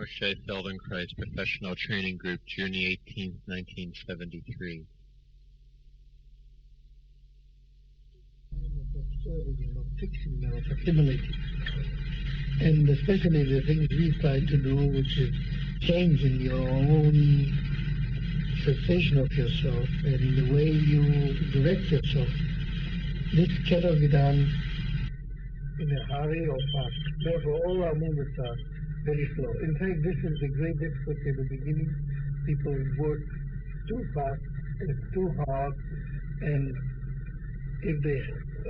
Moshe Feldenkrais Professional Training Group, June 18, 1973. Observing, not fixing, not assimilating. And especially the things we try to do, which is changing your own sensation of yourself and the way you direct yourself. This cannot be done in a hurry or fast. Therefore, all our movements are very slow. In fact, this is the great difficulty in the beginning. People work too fast and too hard, and if they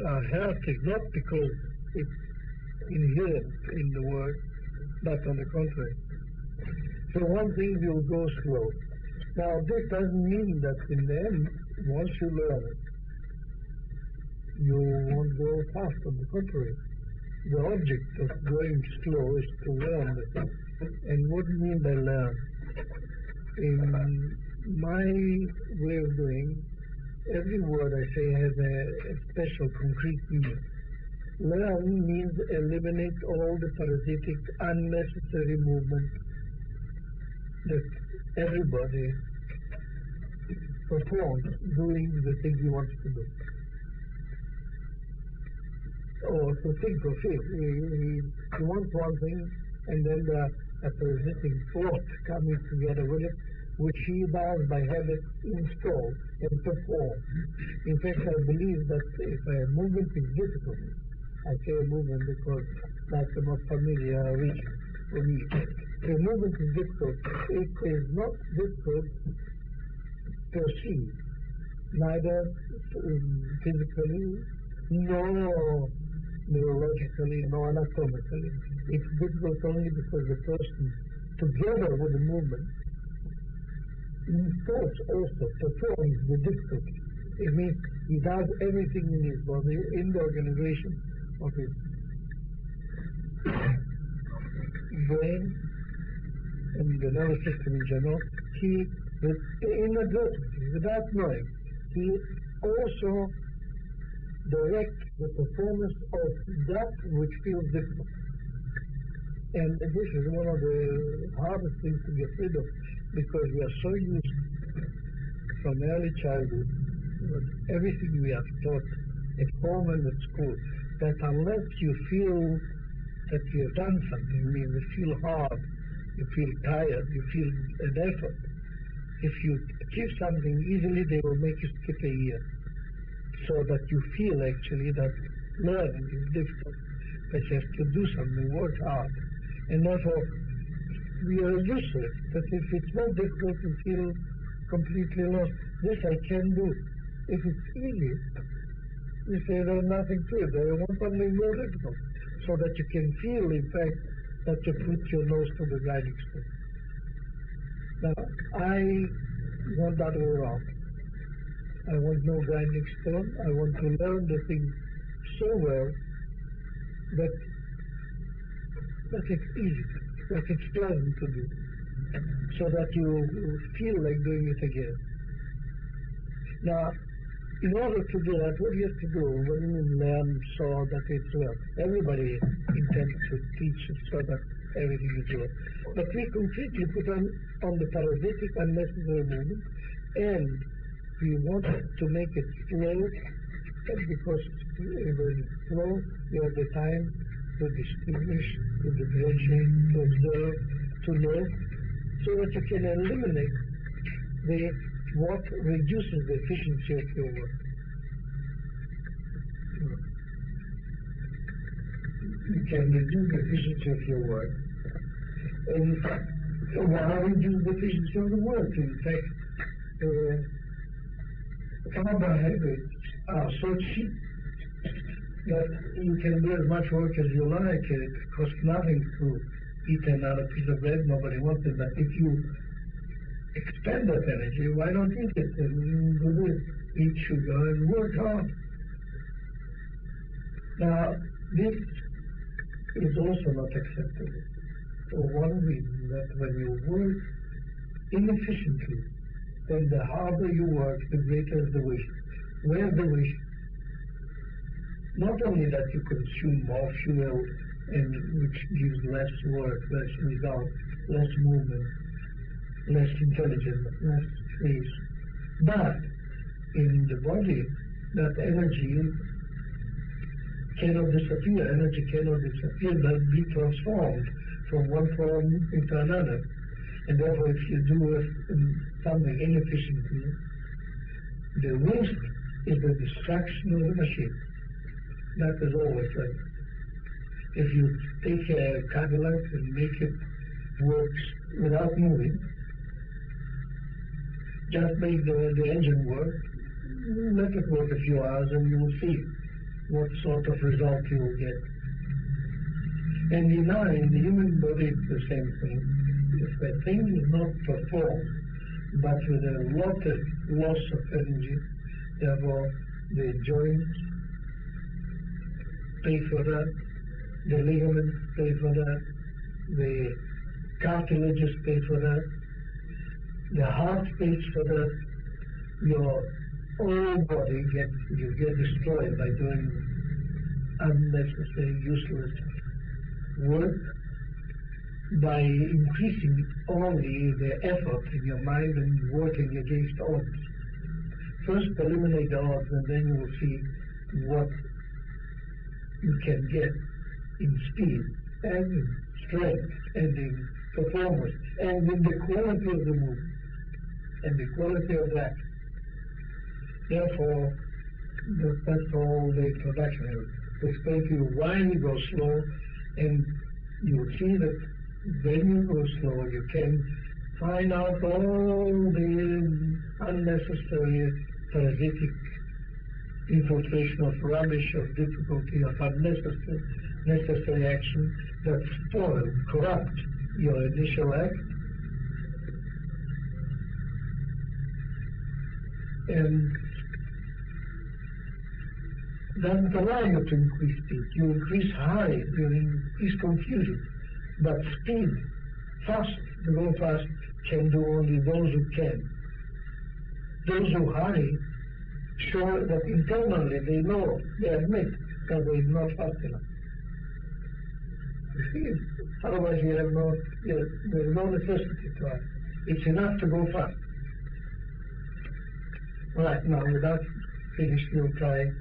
are hurt, it's not because it's inherent in the work, but on the contrary. So one thing will go slow. Now, this doesn't mean that in the end, once you learn it, you won't go fast. On the contrary, the object of going slow is to learn the thing. And what do you mean by learn? In my way of doing, every word I say has a special, concrete meaning. Learn means eliminate all the parasitic, unnecessary movement that everybody performs doing the thing he wants to do. Or to think or feel. He wants one thing, and then a parasitic thought coming together with it, which he does by habit install and perform. In fact, I believe that if a movement is difficult, I say a movement because that's the most familiar region for me. If a movement is difficult, it is not difficult per se, neither physically, nor neurologically, nor anatomically. It's difficult only because the person, together with the movement, installs also, performs the difficulty. It means he does everything in his body, in the organization of his brain and the nervous system in general. He, inadvertently, without knowing, he also directs the performance of that which feels difficult. And this is one of the hardest things to get rid of, because we are so used from early childhood with everything we have taught at home and at school, that unless you feel that you have done something, I mean, you feel hard, you feel tired, you feel an effort, if you achieve something easily, they will make you skip a year, so that you feel actually that learning is difficult, that you have to do something, work hard. And therefore, we are used to it, that if it's not difficult, you feel completely lost. This I can do. If it's easy, you say there's nothing to it. There won't something more difficult, so that you can feel, in fact, that you put your nose to the grinding stone. Now, I want that all around. I want no grinding stone. I want to learn the thing so well that it's easy, that it's pleasant to do, so that you feel like doing it again. Now, in order to do that, what do you have to do? When you learn so that it's well, everybody intends to teach so that everything is well. But we completely put on the parasitic, unnecessary movement, and we want to make it slow, because when it's slow, you have the time to distinguish, to differentiate, to observe, to know, so that you can eliminate what reduces the efficiency of your work. You can reduce the efficiency of your work. And why reduce the efficiency of the work? In fact, carbohydrates are so cheap that you can do as much work as you like. It costs nothing to eat another piece of bread. Nobody wants it. But if you expend that energy, why not eat it and do this? Eat sugar and work hard. Now, this is also not acceptable for one reason, that when you work inefficiently, then the harder you work, the greater is the wish. Where's the wish? Not only that you consume more fuel and which gives less work, less result, less movement, less intelligence, less space. But in the body, that energy cannot disappear. Energy cannot disappear, but be transformed from one form into another. And therefore, if you do something inefficiently, the risk is the destruction of the machine. That is always right. If you take a Cadillac and make it work without moving, just make the engine work, let it work a few hours and you will see what sort of result you will get. And in the human body, it's the same thing. If a thing is not performed, but with a lot of loss of energy, therefore the joints pay for that, the ligaments pay for that, the cartilages pay for that, the heart pays for that, your whole body you get destroyed by doing unnecessary, useless work, by increasing only the effort in your mind and working against odds. First eliminate the odds and then you will see what you can get in speed and in strength and in performance and in the quality of the movement and the quality of that. Therefore, that's all the introduction is. To explain to you why you go slow, and you will see that when you go slow, you can find out all the unnecessary parasitic infiltration of rubbish, of difficulty, of unnecessary action that spoil, corrupt your initial act, and doesn't allow you to increase speed. You increase hurry, you increase confusion. But speed, fast, to go fast, can do only those who can. Those who hurry show that internally they know, they admit that they're not fast enough. You see, otherwise there's no necessity to hurry. It's enough to go fast. Right, now without finish, we'll try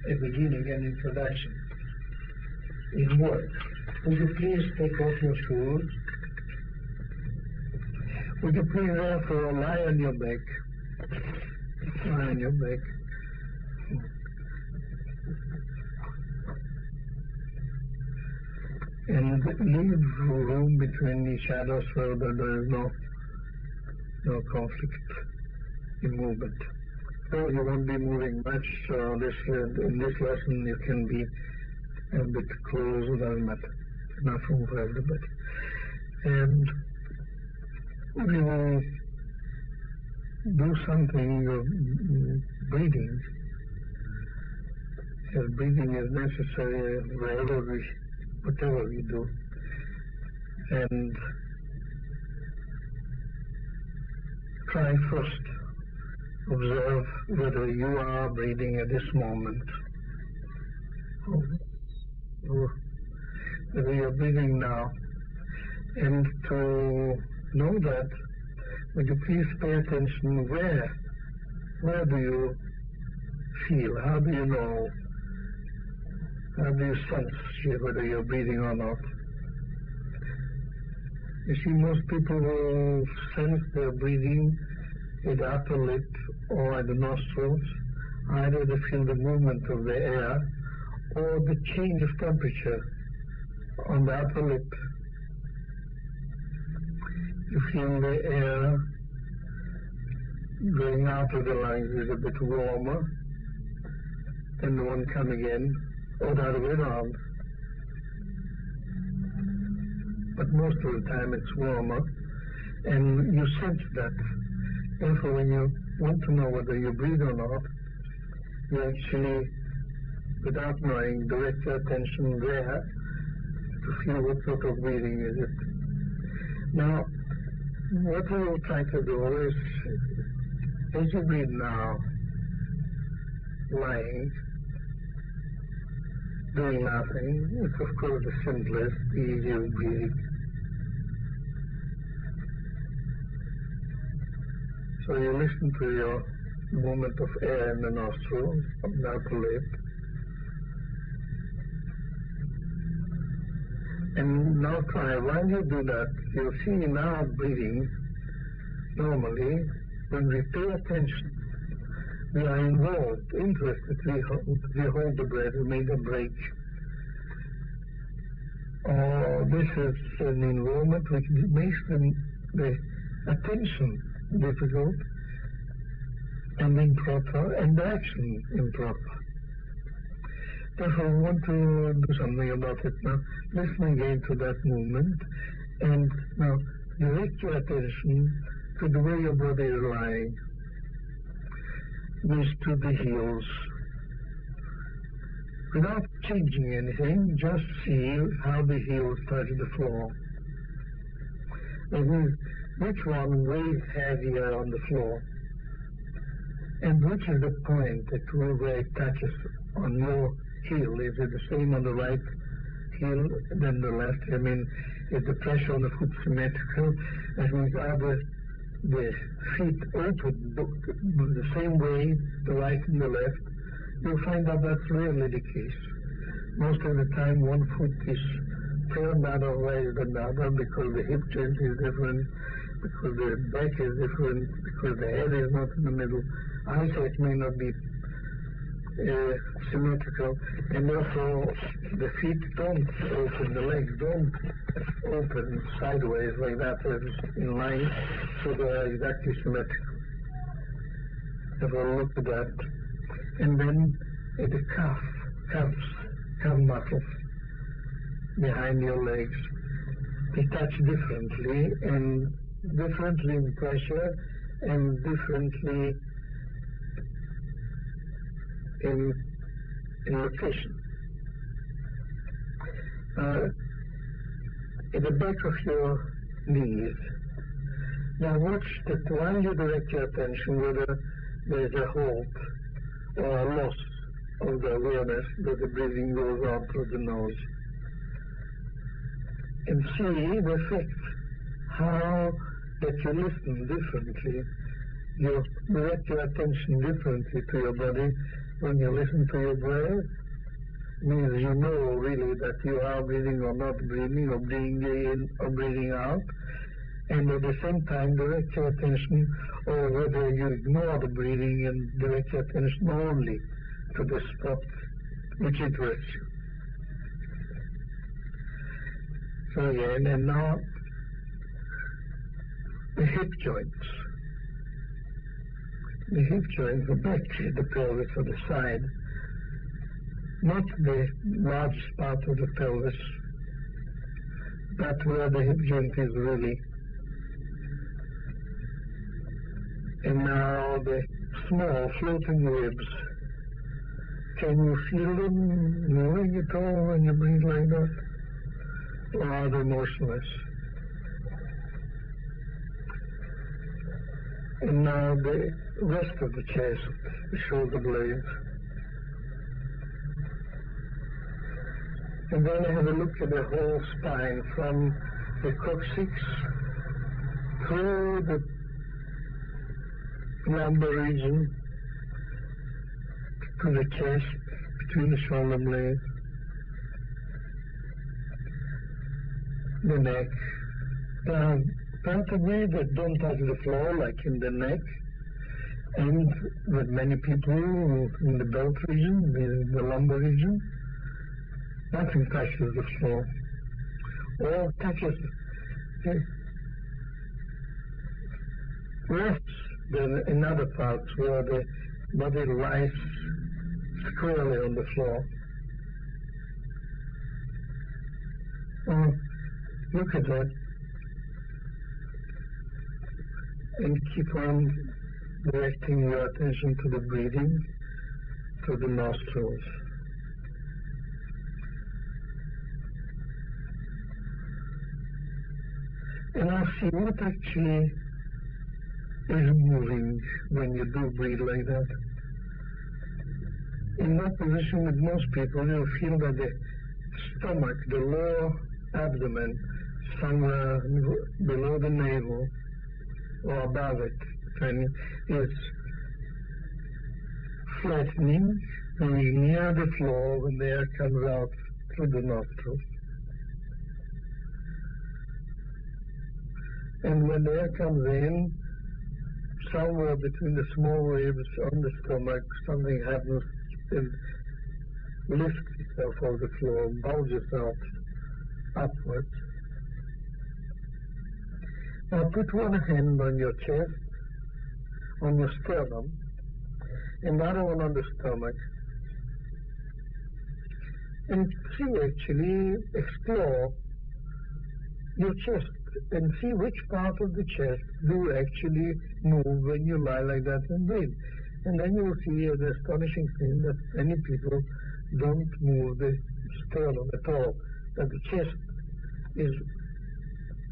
a beginning and introduction in work. Would you please take off your shoes? Would you please therefore lie on your back? Lie on your back. And leave room between each other so that there is no conflict in movement. So you won't be moving much, so in this lesson you can be a bit close, doesn't matter. Enough room for everybody. And we will do something of breathing. As breathing is necessary whatever we do. And try first. Observe whether you are breathing at this moment, or whether you're breathing now. And to know that, would you please pay attention where do you feel? How do you know? How do you sense whether you're breathing or not? You see, most people will sense their breathing at the upper lip or at the nostrils. Either they feel the movement of the air or the change of temperature on the upper lip. You feel the air going out of the lungs is a bit warmer than the one coming in, or the other way around. But most of the time it's warmer, and you sense that. Therefore, when you want to know whether you breathe or not, you actually, without knowing, direct your attention there to feel what sort of breathing is it. Now, what I will try to do is, as you breathe now, lying, doing nothing. It's of course the simplest, the easiest breathing. So you listen to your movement of air in the nostrils, up the upper lip. And now try, while you do that, you'll see in our breathing, normally, when we pay attention, we are involved, interested, we hold the breath, we make a break. This is an involvement which makes the attention difficult and improper, and the action improper. Therefore, we want to do something about it now. Listen again to that movement, and now direct your attention to the way your body is lying. This to the heels. Without changing anything, just feel how the heels touch the floor. And which one weighs heavier on the floor? And which is the point where it touches on your heel? Is it the same on the right heel than the left? I mean, is the pressure on the foot symmetrical? That means are the feet open the same way, the right and the left? You'll find out that's rarely the case. Most of the time one foot is turned other way than the other because the hip joint is different, because the back is different, because the head is not in the middle. Eyesight may not be symmetrical, and therefore the feet don't open, the legs don't open sideways like that in line, so they are exactly symmetrical. Therefore look at that. And then at the calf muscles behind your legs, they touch differently, and differently in pressure, and differently in location. At the back of your knees. Now watch that while you direct your attention whether there is a halt or a loss of the awareness that the breathing goes out through the nose. And see the effect, how that you listen differently, you direct your attention differently to your body when you listen to your breath. Means you know really that you are breathing or not breathing, or breathing in or breathing out, and at the same time direct your attention, or whether you ignore the breathing and direct your attention only to the spot which interests you. So again, and now the hip joints. The hip joints, the back, the pelvis, or the side, not the largest part of the pelvis, but where the hip joint is really. And now the small floating ribs. Can you feel them moving at all when you breathe like that? Or are they motionless? And now the rest of the chest, the shoulder blades. And then have a look at the whole spine from the coccyx through the lumbar region to the chest, between the shoulder blades, the neck. Vertebrae that don't touch the floor, like in the neck, and with many people in the belt region, the lumbar region, nothing touches the floor. Or touches less than in other parts where the body lies squarely on the floor. Look at that. And keep on directing your attention to the breathing, to the nostrils. And I'll see what actually is moving when you do breathe like that. in that position with most people, you'll feel that the stomach, the lower abdomen, somewhere below the navel or above it, is flattening, going near the floor when the air comes out through the nostrils. And when the air comes in, somewhere between the small ribs on the stomach, something happens and lifts itself off the floor, bulges out upwards. Now put one hand on your chest, on your sternum, and the other one on the stomach. And actually explore your chest and see which part of the chest do actually move when you lie like that and breathe. And then you will see the astonishing thing that many people don't move the sternum at all, that the chest is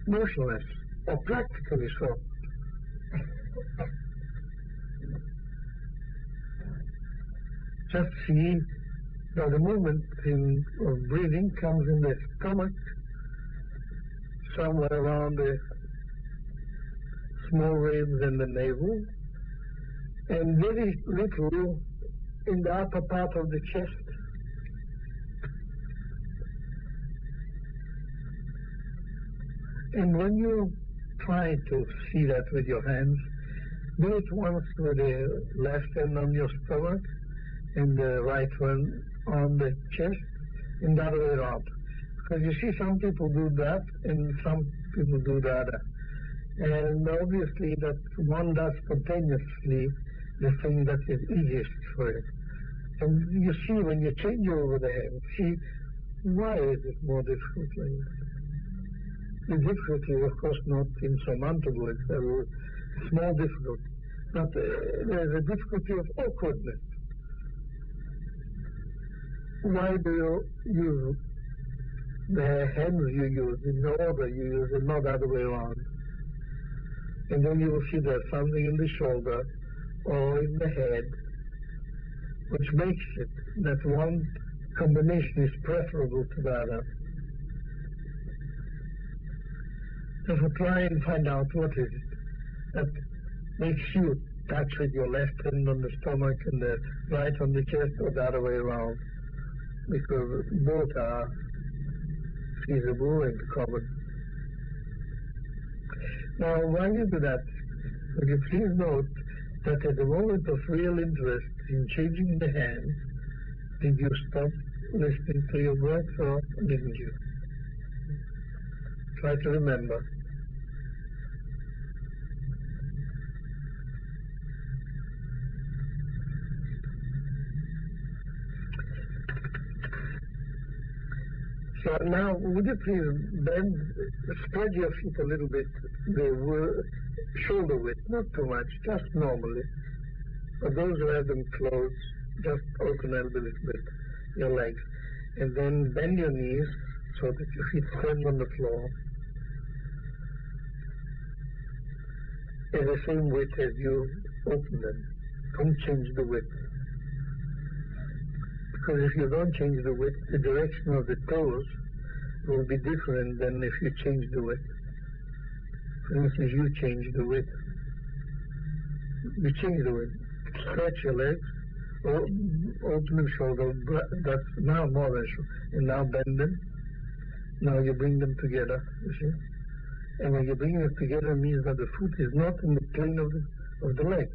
motionless, or practically so. Just see that the movement of breathing comes in the stomach, somewhere around the small ribs and the navel, and very little in the upper part of the chest. And when you try to see that with your hands, do it once with the left hand on your stomach and the right one on the chest, and the other way around. Because you see some people do that and some people do the other. And obviously that one does spontaneously the thing that is easiest for it. And you see when you change over the hand, see why is it more difficult like that? The difficulty is of course not insurmountable, it's a small difficulty. But there's a difficulty of awkwardness. Why do you use the hands you use in the order you use and not the other way around? And then you will see there's something in the shoulder or in the head which makes it that one combination is preferable to the other. So try and find out what is it that makes you touch with your left hand on the stomach and the right on the chest or the other way around, because both are feasible and common. Now, while you do that, would you please note that at the moment of real interest in changing the hands, did you stop listening to your breath or didn't you? Try to remember. So now, would you please spread your feet a little bit, the shoulder width, not too much, just normally. For those who have them closed, just open a little bit your legs. And then bend your knees so that your feet stand on the floor. In the same width as you open them. Don't change the width. Because if you don't change the width, the direction of the toes will be different than if you change the width. For instance, you change the width. You change the width. Stretch your legs, or open the shoulder, that's now more than shoulder. And now bend them. Now you bring them together, you see? And when you bring them together, it means that the foot is not in the plane of the leg.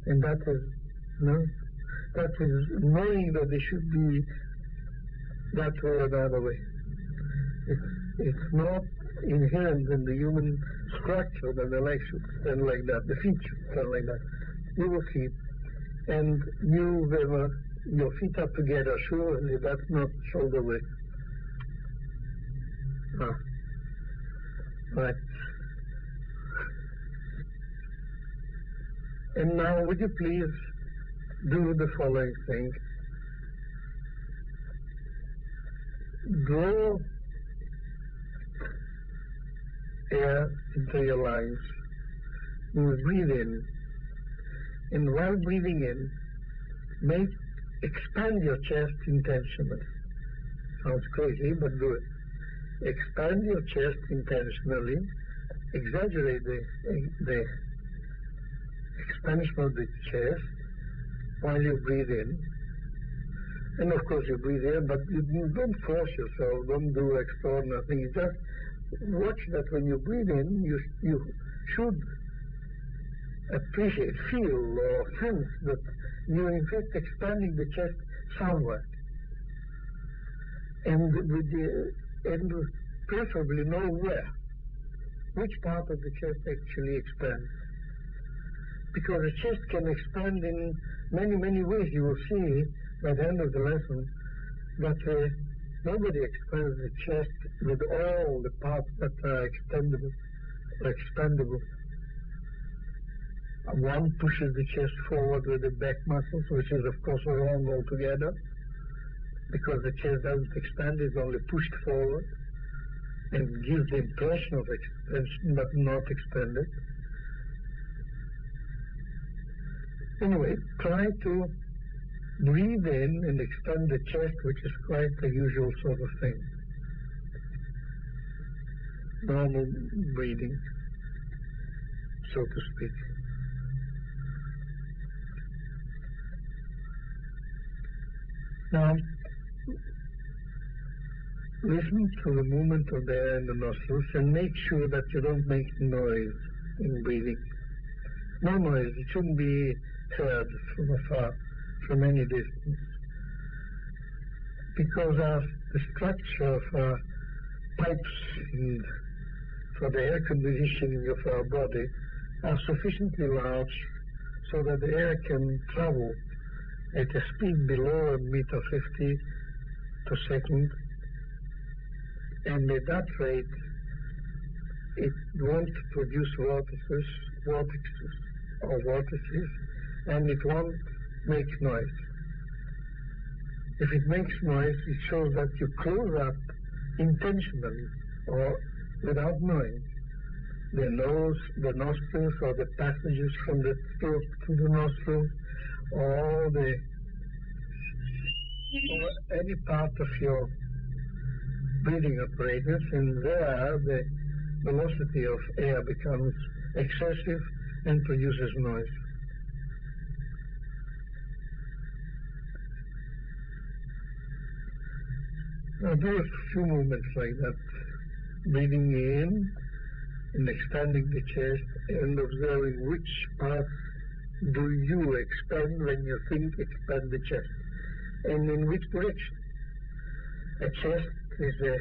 And that is, that is knowing that they should be that way or the other way. It's not inherent in the human structure that the legs should stand like that, the feet should stand like that. You will see. And you, your feet are together, surely that's not shoulder width. Right. And now would you please do the following thing. Draw air into your lungs. You breathe in. And while breathing in, make expand your chest intentionally. Sounds crazy, but do it. Expand your chest intentionally. Exaggerate the expansion of the chest while you breathe in. And of course you breathe in, but you don't force yourself, don't do extraordinary things. Just watch that when you breathe in, you should appreciate, feel or sense that you're in fact expanding the chest somewhere. And preferably know where, which part of the chest actually expands. Because the chest can expand in many, many ways. You will see by the end of the lesson that nobody expands the chest with all the parts that are expandable. One pushes the chest forward with the back muscles, which is of course wrong altogether, because the chest doesn't expand, it's only pushed forward and gives the impression of expansion but not expanded. Anyway, try to breathe in and expand the chest, which is quite a usual sort of thing. Normal breathing, so to speak. Now, listen to the movement of the air in the nostrils and make sure that you don't make noise in breathing. No noise, it shouldn't be heard from afar, from any distance. Because the structure of our pipes for the air conditioning of our body are sufficiently large so that the air can travel at a speed below 1.50 meters per second, and at that rate it won't produce vortices, and it won't make noise. If it makes noise, it shows that you close up intentionally or without knowing the nose, the nostrils, or the passages from the throat to the nostrils, or any part of your breathing apparatus, and there the velocity of air becomes excessive and produces noise. Now do a few movements like that, breathing in and expanding the chest and observing which parts do you expand when you think expand the chest, and in which direction. A chest is a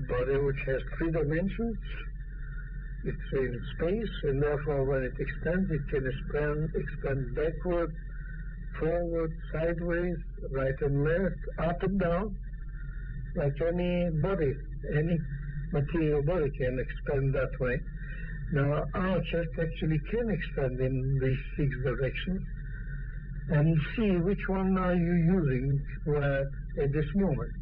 body which has 3 dimensions. It's in space, and therefore when it expands, it can expand backward, forward, sideways, right and left, up and down, like any body, any material body can expand that way. Now, our chest actually can expand in these 6 directions, and see which one are you using at this moment.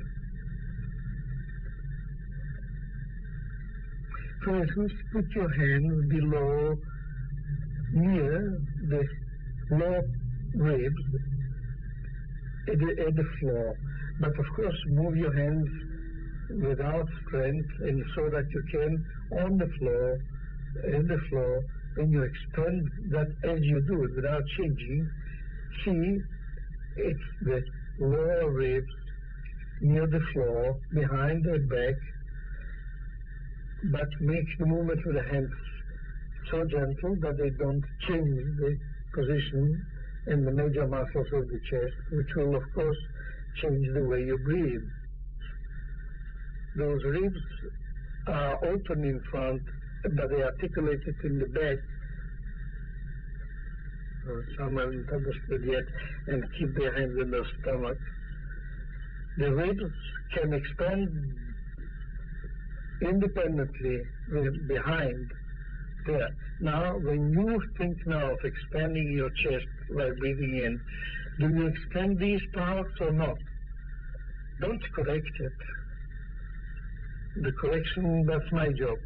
For instance, put your hands below, near the lower ribs at the floor. But of course, move your hands without strength, and so that you can, on the floor, when you expand that as you do it without changing, see it's the lower ribs near the floor, behind the back, but make the movement with the hands so gentle that they don't change the position and the major muscles of the chest, which will of course change the way you breathe. Those ribs are open in front, but they are articulated in the back. Some haven't understood yet, and keep their hands in their stomach. The ribs can expand independently behind there. Now, when you think now of expanding your chest by breathing in, do you expand these parts or not? Don't correct it. The correction, that's my job.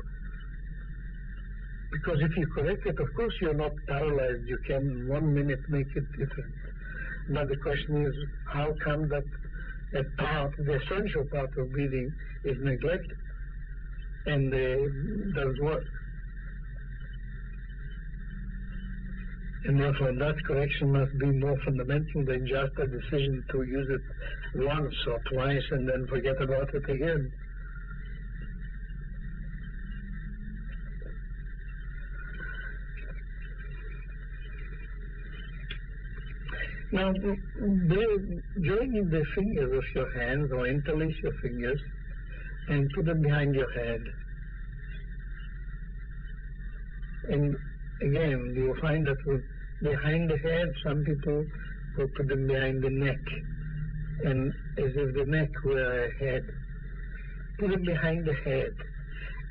Because if you correct it, of course you're not paralyzed. You can 1 minute make it different. But the question is, how come that a part, the essential part of breathing, is neglected and doesn't work? And therefore that correction must be more fundamental than just a decision to use it once or twice and then forget about it again. Now, join the fingers of your hands or interlace your fingers and put them behind your head. And again, you will find that behind the head, some people will put them behind the neck, and as if the neck were a head. Put them behind the head.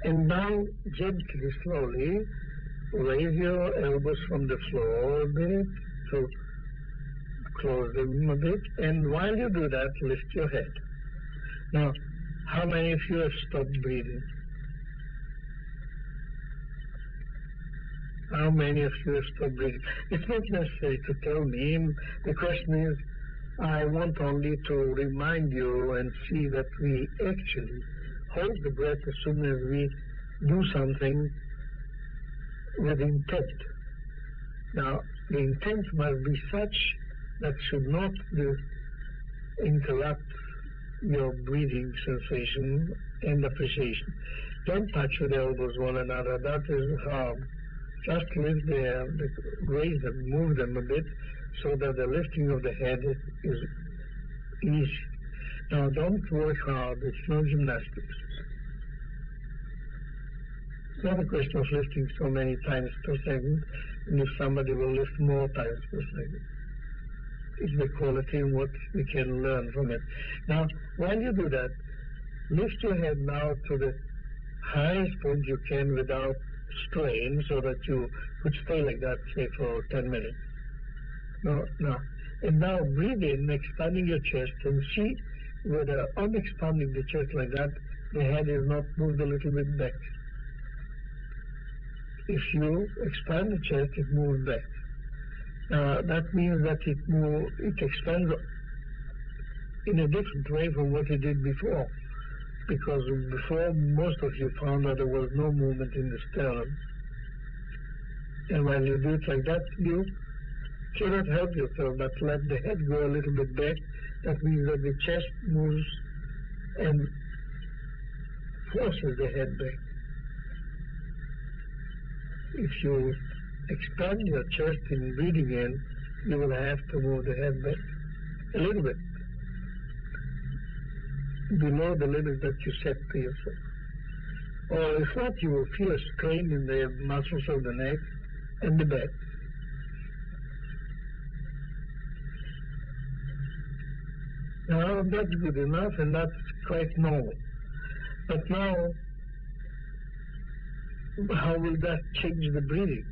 And now, gently, slowly, raise your elbows from the floor a bit to close them a bit, and while you do that, lift your head. Now, how many of you have stopped breathing? How many of you have stopped breathing? It's not necessary to tell me. The question is, I want only to remind you and see that we actually hold the breath as soon as we do something with intent. Now, the intent must be such that should not interrupt your breathing sensation and appreciation. Don't touch with the elbows one another. That is hard. Just lift raise them, move them a bit so that the lifting of the head is easy. Now, don't work hard. It's not gymnastics. It's not a question of lifting so many times per second, and if somebody will lift more times per second. It's the quality and what we can learn from it. Now, while you do that, lift your head now to the highest point you can without strain, so that you could stay like that, say, for 10 minutes. And now breathe in, expanding your chest, and see whether on expanding the chest like that, the head is not moved a little bit back. If you expand the chest, it moves back. That means that it expands in a different way from what it did before. Because before, most of you found that there was no movement in the sternum. And when you do it like that, you cannot help yourself but let the head go a little bit back. That means that the chest moves and forces the head back. If you expand your chest in breathing in, you will have to move the head back a little bit, below the limit that you set to yourself. Or if not, you will feel a strain in the muscles of the neck and the back. Now, that's good enough, and that's quite normal. But now, how will that change the breathing?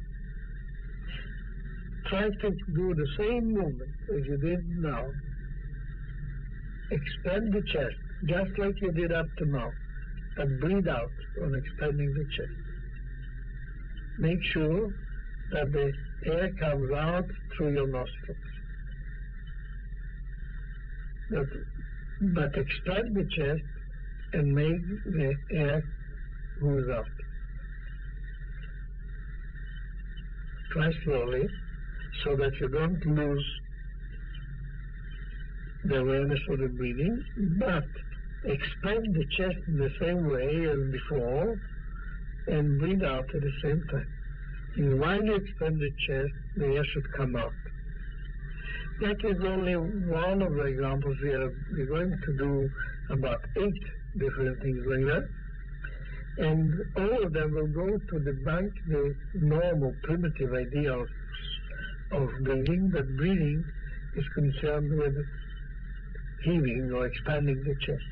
Try to do the same movement as you did now. Expand the chest, just like you did up to now, and breathe out on expanding the chest. Make sure that the air comes out through your nostrils. But expand the chest and make the air ooze out. Try slowly so that you don't lose the awareness of the breathing, but expand the chest in the same way as before and breathe out at the same time. And while you expand the chest, the air should come out. That is only one of the examples. We're going to do about 8 different things like that. And all of them will go to debunk the normal, primitive idea of breathing, that breathing is concerned with heaving or expanding the chest.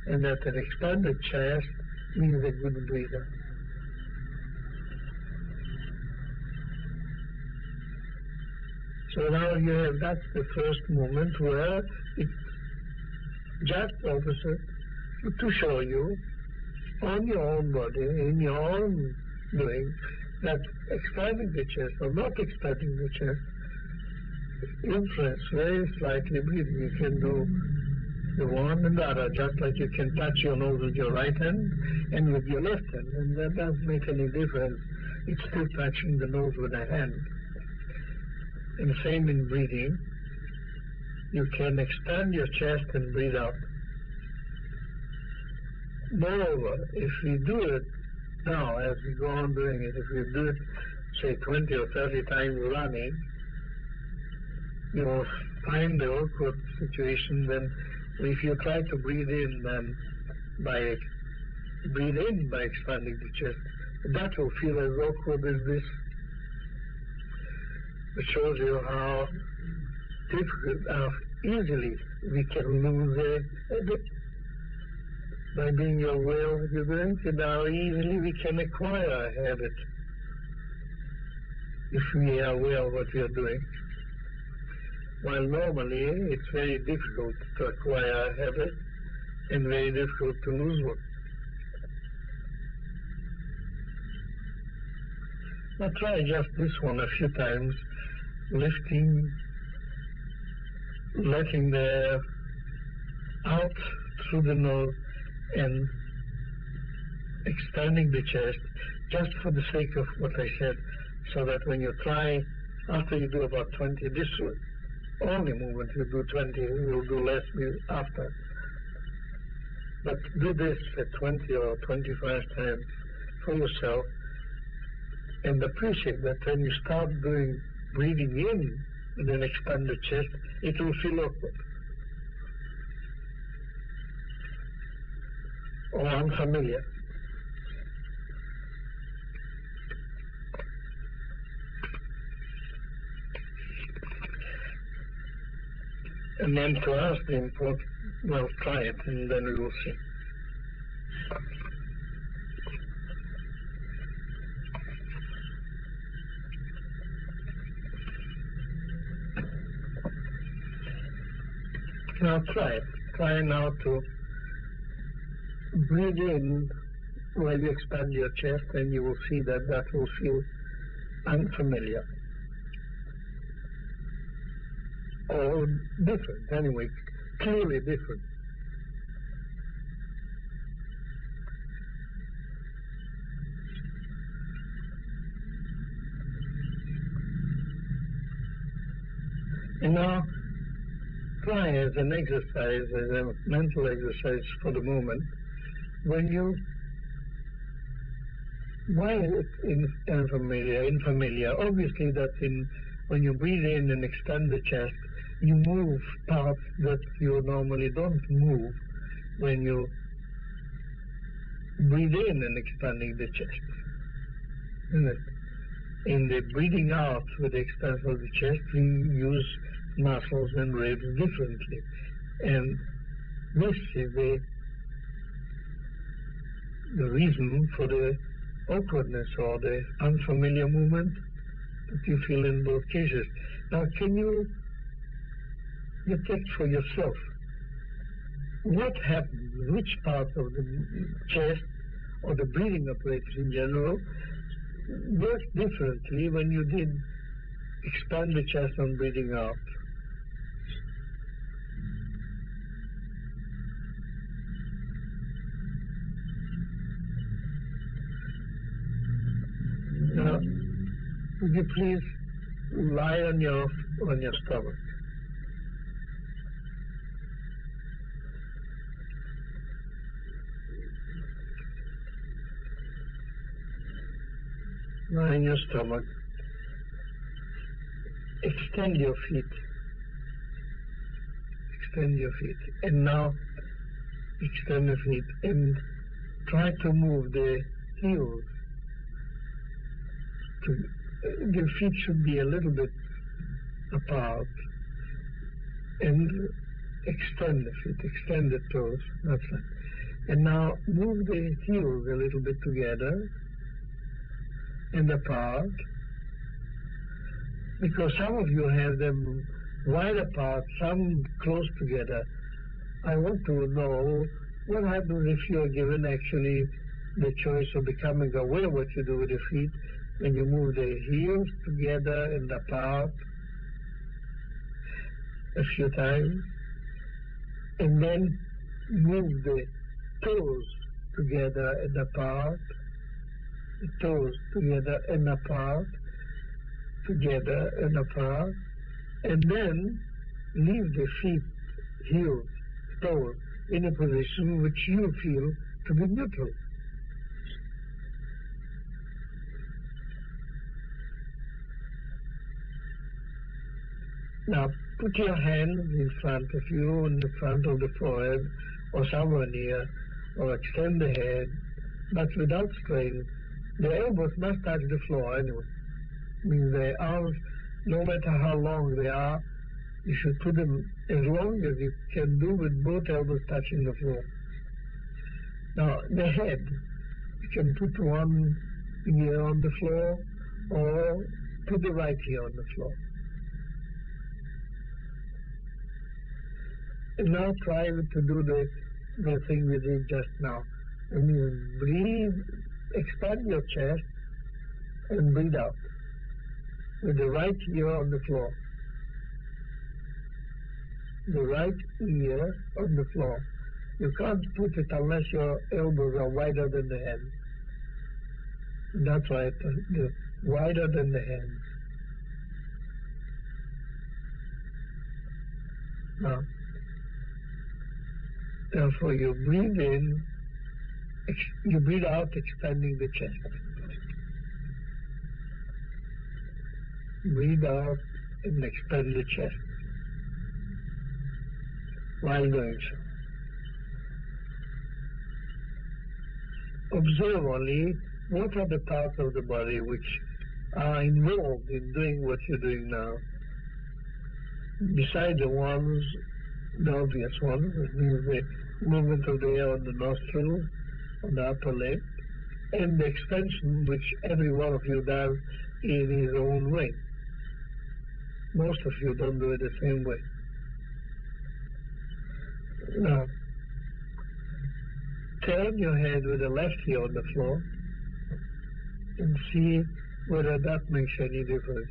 And that an expanded chest means a good breather. So now that's the first moment where it's just opposite to show you on your own body, in your own doing, that expanding the chest or not expanding the chest influence very slightly breathing. You can do the one and the other, just like you can touch your nose with your right hand and with your left hand, and that doesn't make any difference. It's still touching the nose with a hand. And same in breathing. You can expand your chest and breathe out. Moreover, if we do it now, as we go on doing it, if we do it, say, 20 or 30 times running, you will find the awkward situation then if you try to breathe in by expanding the chest. That will feel as awkward as this. It shows you how difficult, how easily we can lose a bit by being aware of what you're doing, and how easily we can acquire a habit if we are aware of what we are doing. While normally it's very difficult to acquire a habit and very difficult to lose one. Now try just this one a few times, lifting, letting the air out through the nose and expanding the chest, just for the sake of what I said, so that when you try, after you do about 20, this only movement you do 20, you'll do less after. But do this at 20 or 25 times for yourself, and appreciate that when you start doing breathing in and then expand the chest, it will feel awkward or unfamiliar. And then to ask the important, well, try it and then we will see. Now try it. Try now to breathe in while you expand your chest, and you will see that that will feel unfamiliar. Or different, anyway, clearly different. And now, try as an exercise, as a mental exercise for the moment, when you, why is it unfamiliar? Obviously that when you breathe in and extend the chest, you move parts that you normally don't move when you breathe in and expanding the chest. Isn't it? In the breathing out with the expansion of the chest, we use muscles and ribs differently. And this is the reason for the awkwardness or the unfamiliar movement that you feel in both cases. Now, can you detect for yourself what happens, which part of the chest or the breathing apparatus in general worked differently when you did expand the chest and breathing out? Now, would you please lie on your stomach? Lie on your stomach. Extend your feet. Extend your feet. And now extend the feet and try to move the heels. The feet should be a little bit apart. And extend the feet, extend the toes. That's it. And now move the heels a little bit together and apart, because some of you have them wide apart, some close together. I want to know what happens if you are given actually the choice of becoming aware of what you do with the feet When you move the heels together and apart a few times, and then move the toes together and apart, the toes together and apart, together and apart, and then leave the feet, heels, toes in a position which you feel to be neutral. Now, put your hands in front of you, in the front of the forehead, or somewhere near, or extend the head, but without strain. The elbows must touch the floor anyway. I mean, the arms, no matter how long they are, you should put them as long as you can do with both elbows touching the floor. Now, the head, you can put one ear on the floor, or put the right ear on the floor. And now try to do the thing we did just now. And you breathe, expand your chest, and breathe out. With the right ear on the floor. The right ear on the floor. You can't put it unless your elbows are wider than the hands. That's why the wider than the hands. Now, therefore, you breathe in, you breathe out, expanding the chest. Breathe out and expand the chest while doing so. Observe only what are the parts of the body which are involved in doing what you're doing now. Besides the ones, the obvious ones, that means the movement of the air on the nostril, on the upper lip, and the expansion which every one of you does in his own way. Most of you don't do it the same way. Now, turn your head with the left ear on the floor and see whether that makes any difference.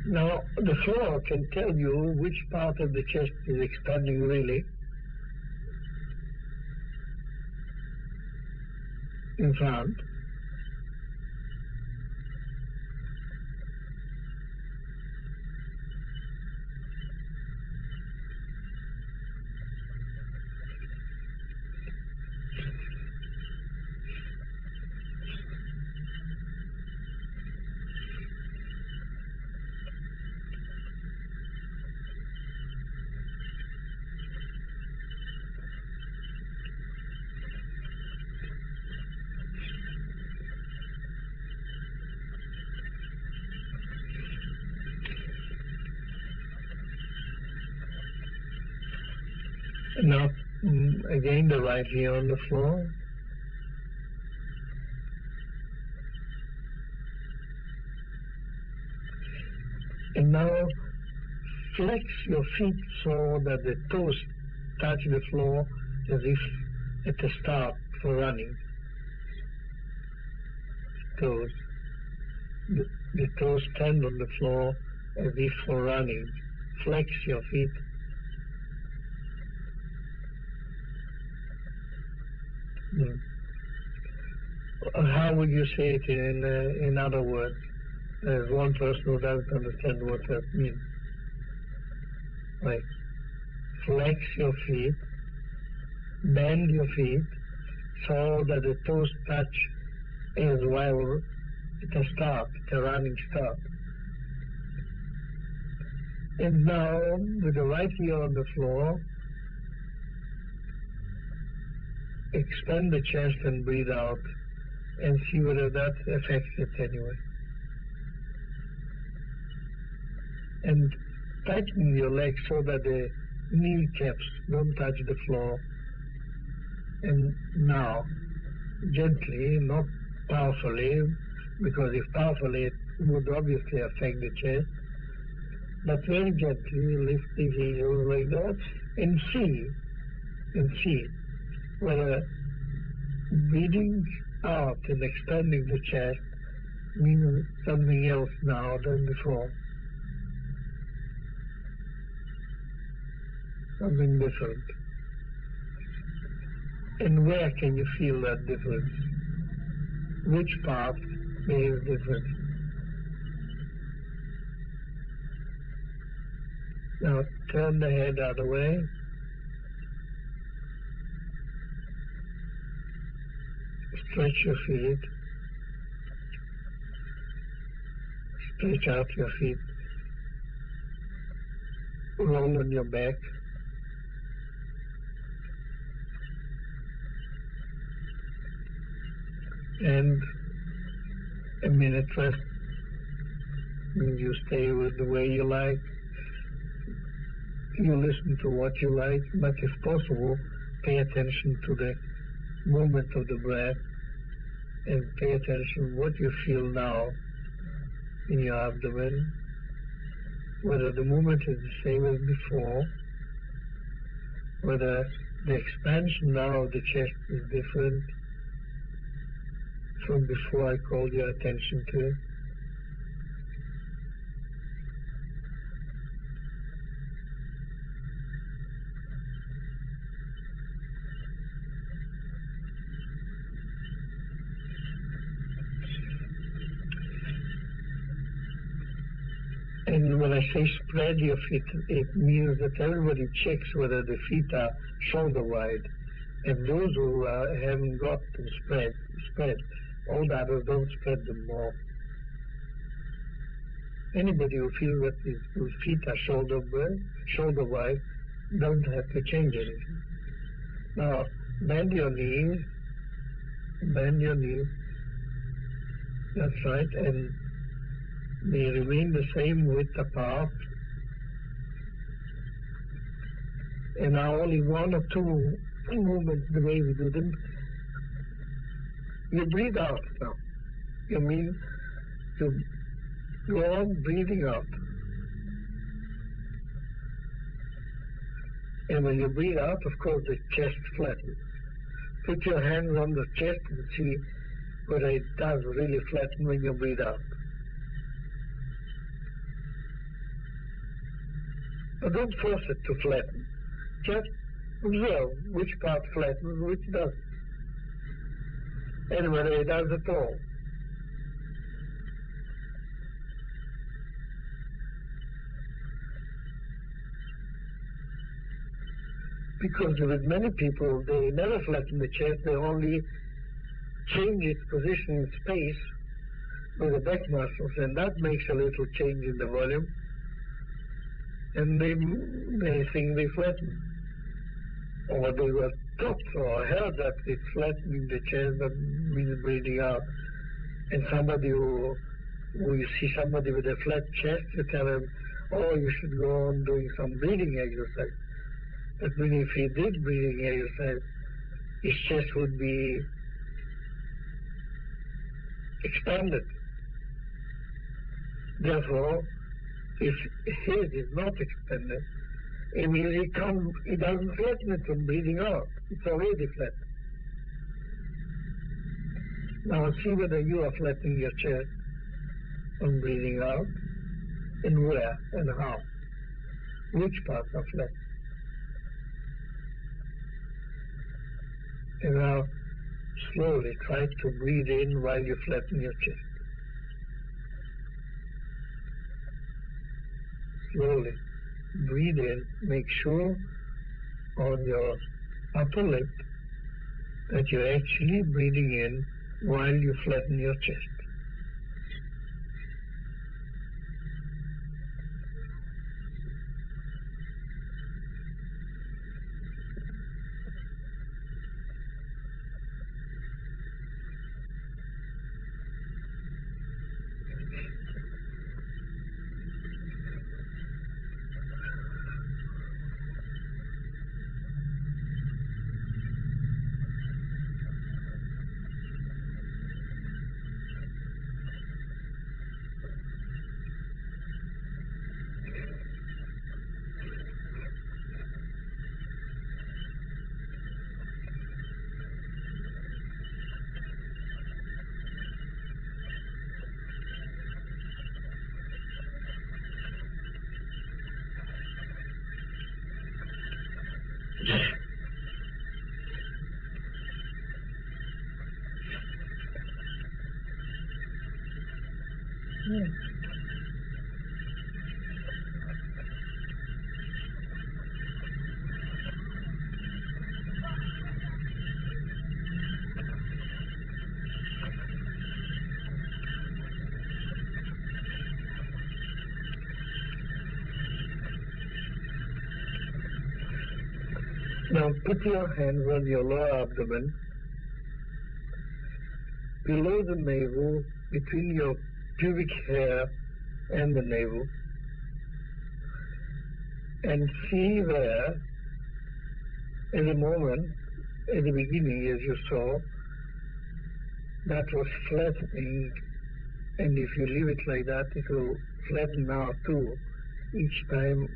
Now, the floor can tell you which part of the chest is expanding really. In front. Now, again, the right ear on the floor. And now, flex your feet so that the toes touch the floor as if at the start for running. Toes. The toes stand on the floor as if for running. Flex your feet. How would you say it in other words? There's one person who doesn't understand what that means. Right. Flex your feet, bend your feet, so that the toes touch as well at a start, at a running start. And now, with the right ear on the floor, expand the chest and breathe out and see whether that affects it anyway. And tighten your legs so that the kneecaps don't touch the floor. And now, gently, not powerfully, because if powerfully it would obviously affect the chest, but very gently lift the heels like that and see whether breathing out and expanding the chest means something else now than before. Something different. And where can you feel that difference? Which part makes difference? Now turn the head the other way. Stretch your feet. Stretch out your feet. Roll on your back. And a minute rest means you stay with the way you like. You listen to what you like, but if possible, pay attention to the movement of the breath and pay attention what you feel now in your abdomen, whether the movement is the same as before, whether the expansion now of the chest is different from before I called your attention to it. And when I say spread your feet, it means that everybody checks whether the feet are shoulder wide. And those who haven't got them spread. All the others don't spread them more. Anybody who feels that his feet are shoulder wide doesn't have to change anything. Now, bend your knees. That's right, and they remain the same width apart. And now only one or two movements the way we do them. You breathe out now. You mean you go on breathing out. And when you breathe out, of course, the chest flattens. Put your hands on the chest and see whether it does really flatten when you breathe out. But don't force it to flatten. Just observe which part flattens, which doesn't. And whether it does at all. Because with many people, they never flatten the chest, they only change its position in space with the back muscles, and that makes a little change in the volume, and they think they flatten. Or they were taught or heard that it's flattening the chest, that means breathing out. And somebody who you see somebody with a flat chest, you tell him, oh, you should go on doing some breathing exercise. That means if he did breathing exercise, his chest would be expanded. Therefore, if his is not expanded, it means he doesn't flatten it from breathing out. It's already flat. Now see whether you are flattening your chest from breathing out, and where and how. Which parts are flat. And now slowly try to breathe in while you flatten your chest. Slowly breathe in, make sure on your upper lip that you're actually breathing in while you flatten your chest. Now put your hands on your lower abdomen, below the navel, between your pubic hair and the navel, and see there, at the moment, at the beginning, as you saw, that was flattening, and if you leave it like that, it will flatten out too, each time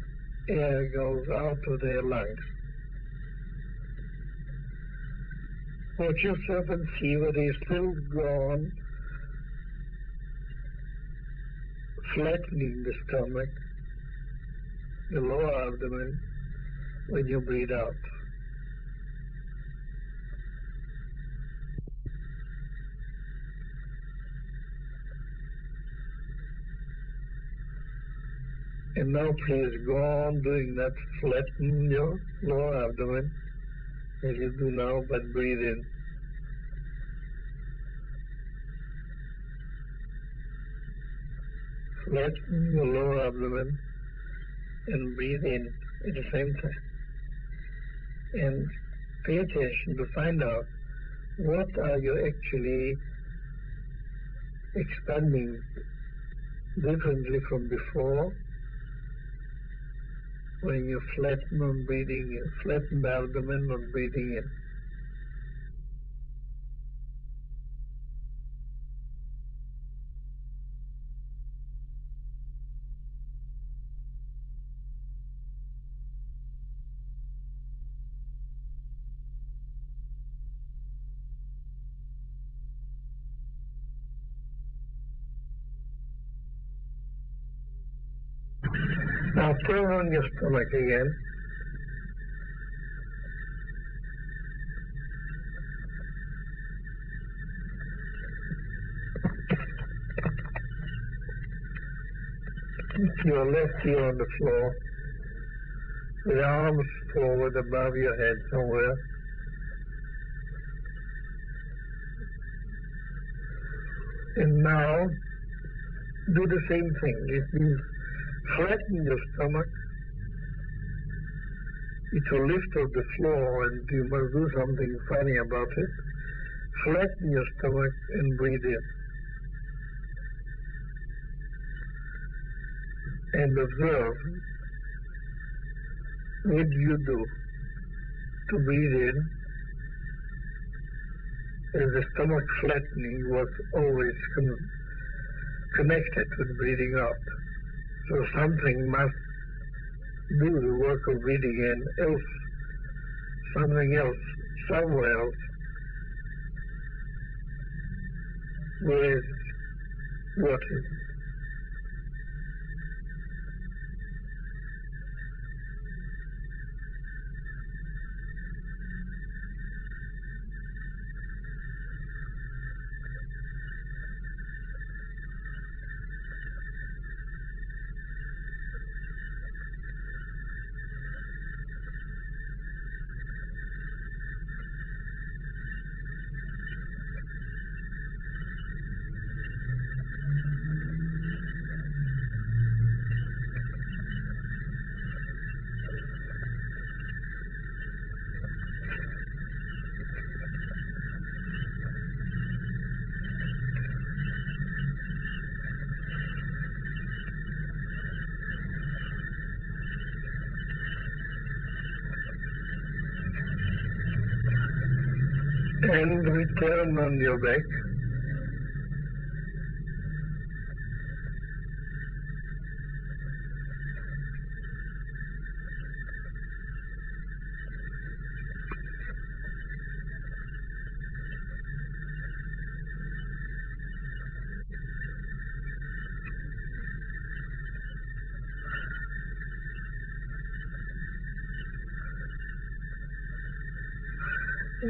air goes out of their lungs. Watch yourself and see whether you're still gone, flattening the stomach, the lower abdomen, when you breathe out. And now please go on doing that, flatten your lower abdomen as you do now, but breathe in. Flatten your lower abdomen and breathe in at the same time. And pay attention to find out what are you actually expanding differently from before when you flatten on breathing in, flatten the abdomen on breathing in. Now turn on your stomach again. Put your left ear on the floor, with your arms forward above your head somewhere. And now, do the same thing. It means flatten your stomach. It will lift off the floor and you must do something funny about it. Flatten your stomach and breathe in. And observe what you do to breathe in as the stomach flattening was always connected with breathing out. So something must do the work of breathing in, else something else, somewhere else, with what is it? And return on your back.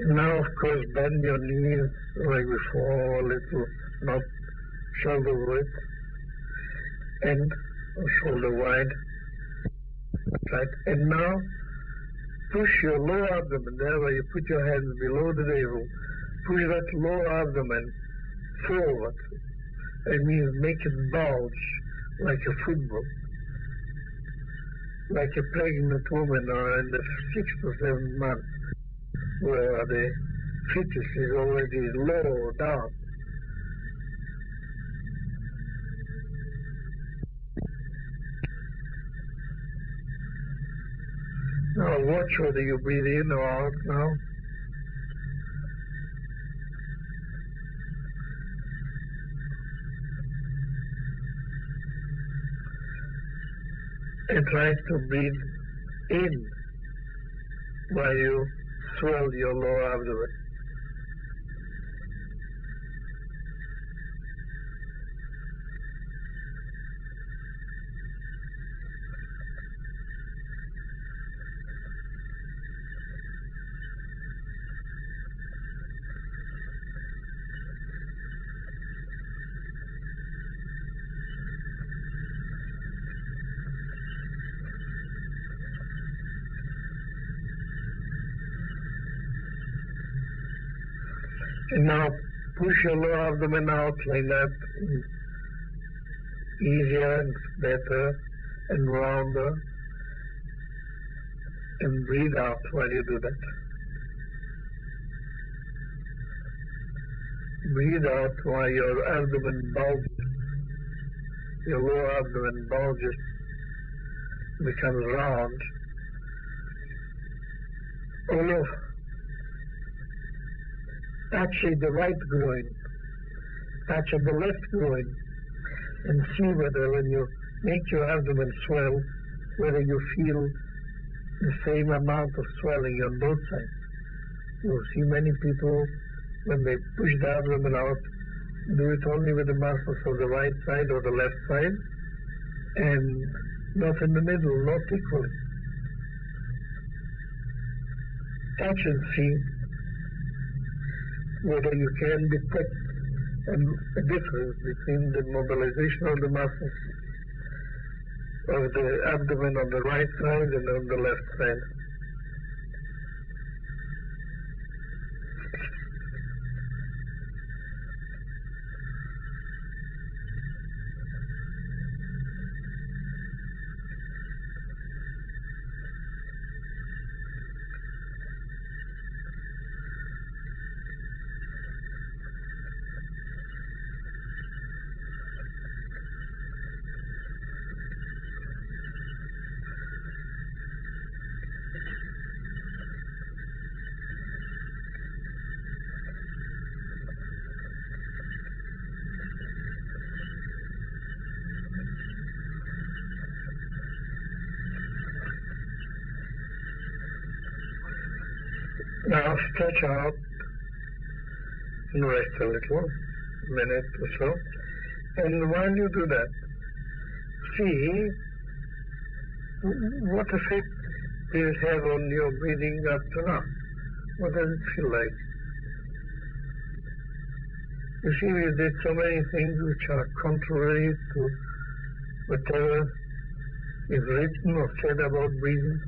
Now, of course, bend your knees like before, a little, not shoulder width. and shoulder wide. Right. And now push your lower abdomen there where you put your hands below the navel. Push that lower abdomen forward. It means make it bulge like a football. Like a pregnant woman or in the 6th or 7th month where the fetus is already low down. Now watch whether you breathe in or out now. And try to breathe in while you swell your lower abdomen. And now push your lower abdomen out like that, easier and better and rounder, and breathe out while you do that. Breathe out while your abdomen bulges, your lower abdomen bulges, becomes round. Although touch the right groin, touch the left groin, and see whether when you make your abdomen swell, whether you feel the same amount of swelling on both sides. You'll see many people, when they push the abdomen out, do it only with the muscles of the right side or the left side, and not in the middle, not equally. Touch and see whether you can detect a difference between the mobilization of the muscles of the abdomen on the right side and on the left side. Now stretch out and rest a little, minute or so. And while you do that, see what effect did it have on your breathing up to now. What does it feel like? You see, we did so many things which are contrary to whatever is written or said about breathing.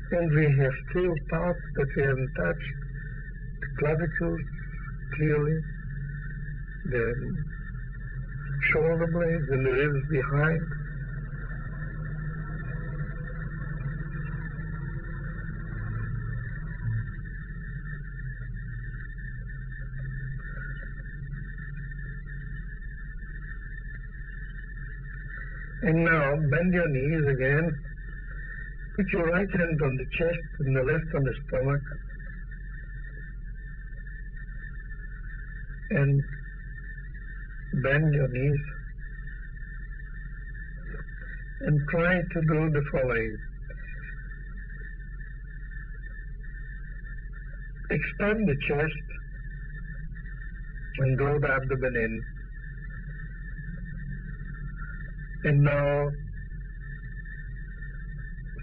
And we have still parts that we haven't touched. The clavicles, clearly. The shoulder blades and the ribs behind. And now bend your knees again. Put your right hand on the chest and the left on the stomach. And bend your knees. And try to do the following. Expand the chest and draw the abdomen in. And now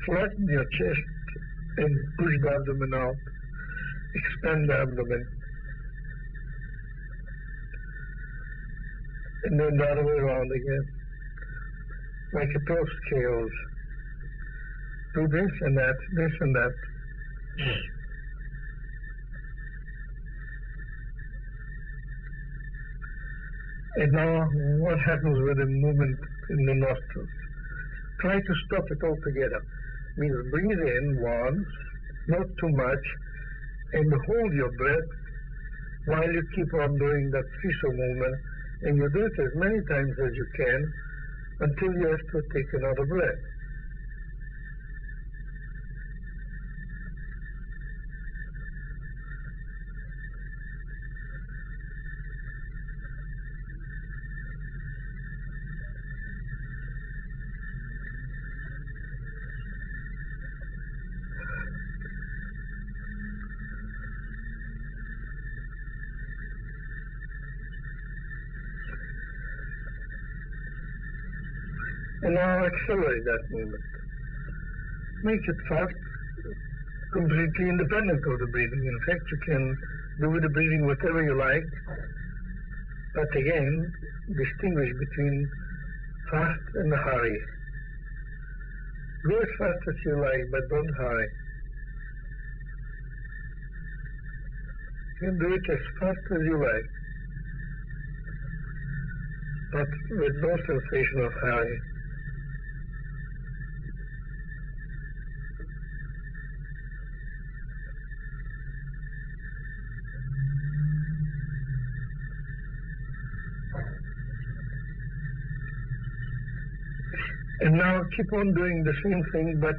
flatten your chest and push the abdomen out. Expand the abdomen. and then the other way around again, like a pair of scales. Do this and that, this and that. And now, what happens with the movement in the nostrils? Try to stop it altogether. Means breathe in once, not too much, and hold your breath while you keep on doing that seesaw movement, and you do it as many times as you can until you have to take another breath. And now accelerate that movement. Make it fast, completely independent of the breathing. In fact, you can do with the breathing whatever you like, but again, distinguish between fast and hurry. Go as fast as you like, but don't hurry. You can do it as fast as you like, but with no sensation of hurry. And now keep on doing the same thing, but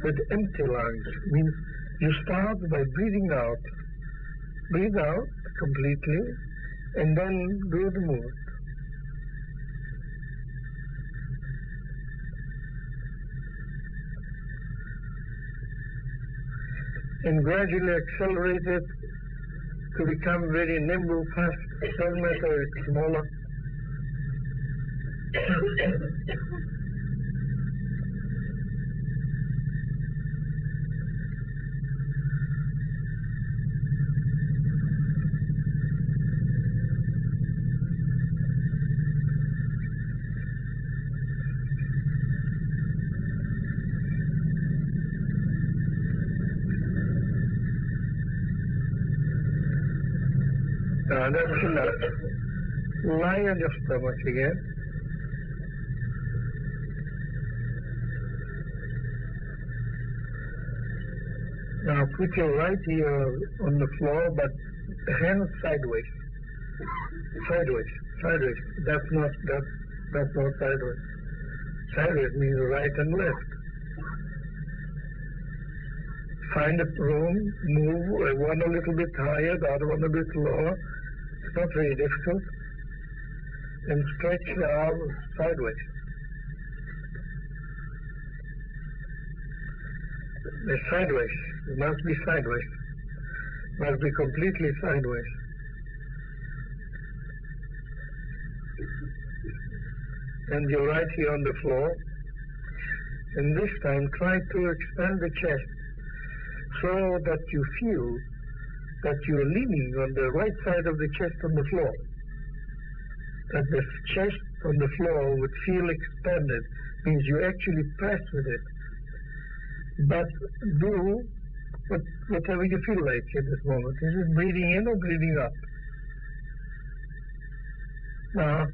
with empty lungs. Means you start by breathing out. Breathe out completely, and then do the movement. And gradually accelerate it to become very nimble, fast. It doesn't matter if it's smaller. Now that's enough. Lie on your stomach again. Now put your right ear on the floor, but hands sideways. Sideways, sideways. That's not sideways. Sideways means right and left. Find a room, move one a little bit higher, the other one a bit lower. It's not very difficult. And stretch the arm sideways. They're sideways. It must be sideways. Must be completely sideways. And your right here on the floor. And this time try to expand the chest so that you feel that you're leaning on the right side of the chest on the floor. That the chest on the floor would feel expanded, means you actually press with it. But do whatever you feel like at this moment. Is it breathing in or breathing up? Now,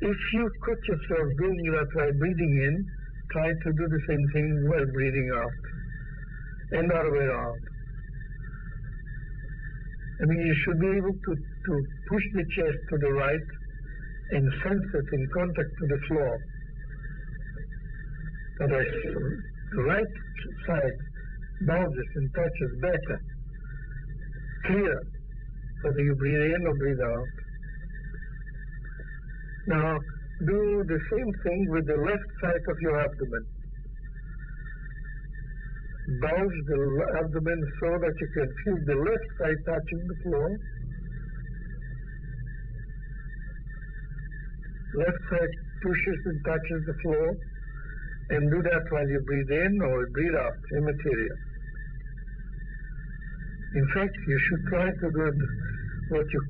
if you caught yourself doing that while breathing in, try to do the same thing while breathing out. And the other way around. I mean, you should be able to push the chest to the right and sense it in contact to the floor. That is, the right side bounces and touches better, clear, whether you breathe in or breathe out. Now, do the same thing with the left side of your abdomen. Bulge the abdomen so that you can feel the left side touching the floor. Left side pushes and touches the floor, and do that while you breathe in or breathe out, immaterial. In fact, you should try to do what you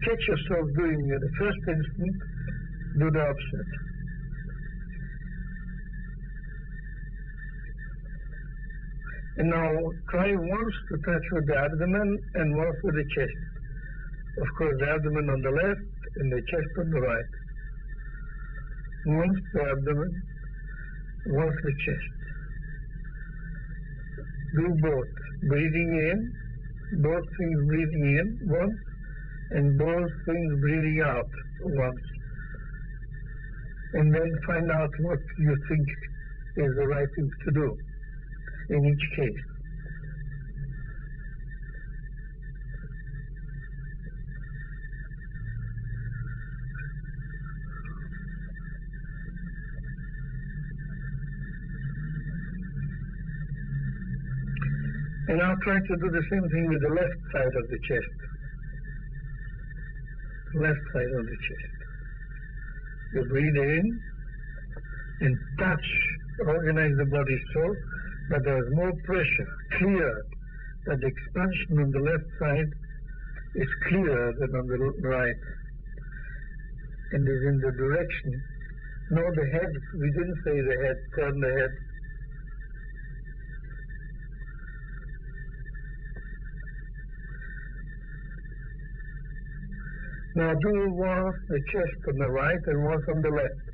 catch yourself doing at the first instant, do the opposite. And now try once to touch with the abdomen and once with the chest. Of course, the abdomen on the left and the chest on the right. Once the abdomen, once the chest. Do both. Breathing in, both things breathing in once, and both things breathing out once. And then find out what you think is the right thing to do in each case. And I'll try to do the same thing with the left side of the chest. Left side of the chest. You breathe in and touch, organize the body so that there's more pressure, clear, that the expansion on the left side is clearer than on the right, and is in the direction. No, the head, we didn't say the head, turn the head. Now do once the chest on the right and once on the left,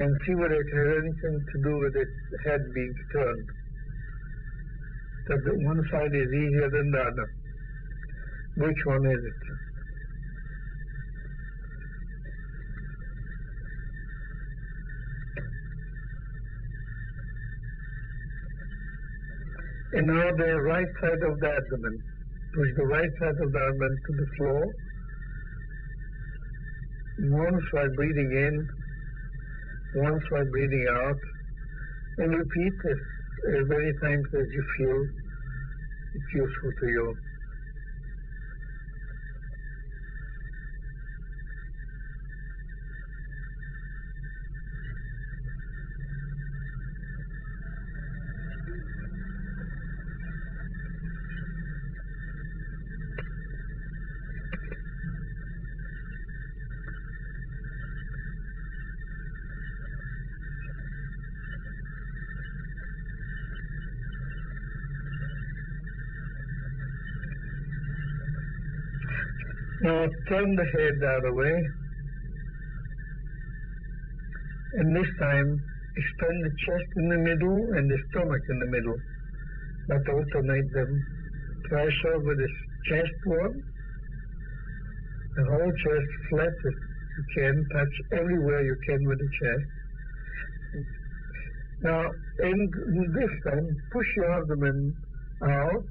and see whether it has anything to do with its head being turned. That one side is easier than the other. Which one is it? And now the right side of the abdomen. Push the right side of the abdomen to the floor. Once while breathing in, once while breathing out, and repeat as many times as you feel it's useful to you. Now turn the head the other way, and this time expand the chest in the middle and the stomach in the middle, but alternate them. Try so with the chest one, the whole chest flat as you can, touch everywhere you can with the chest. Now, and this time, push your abdomen out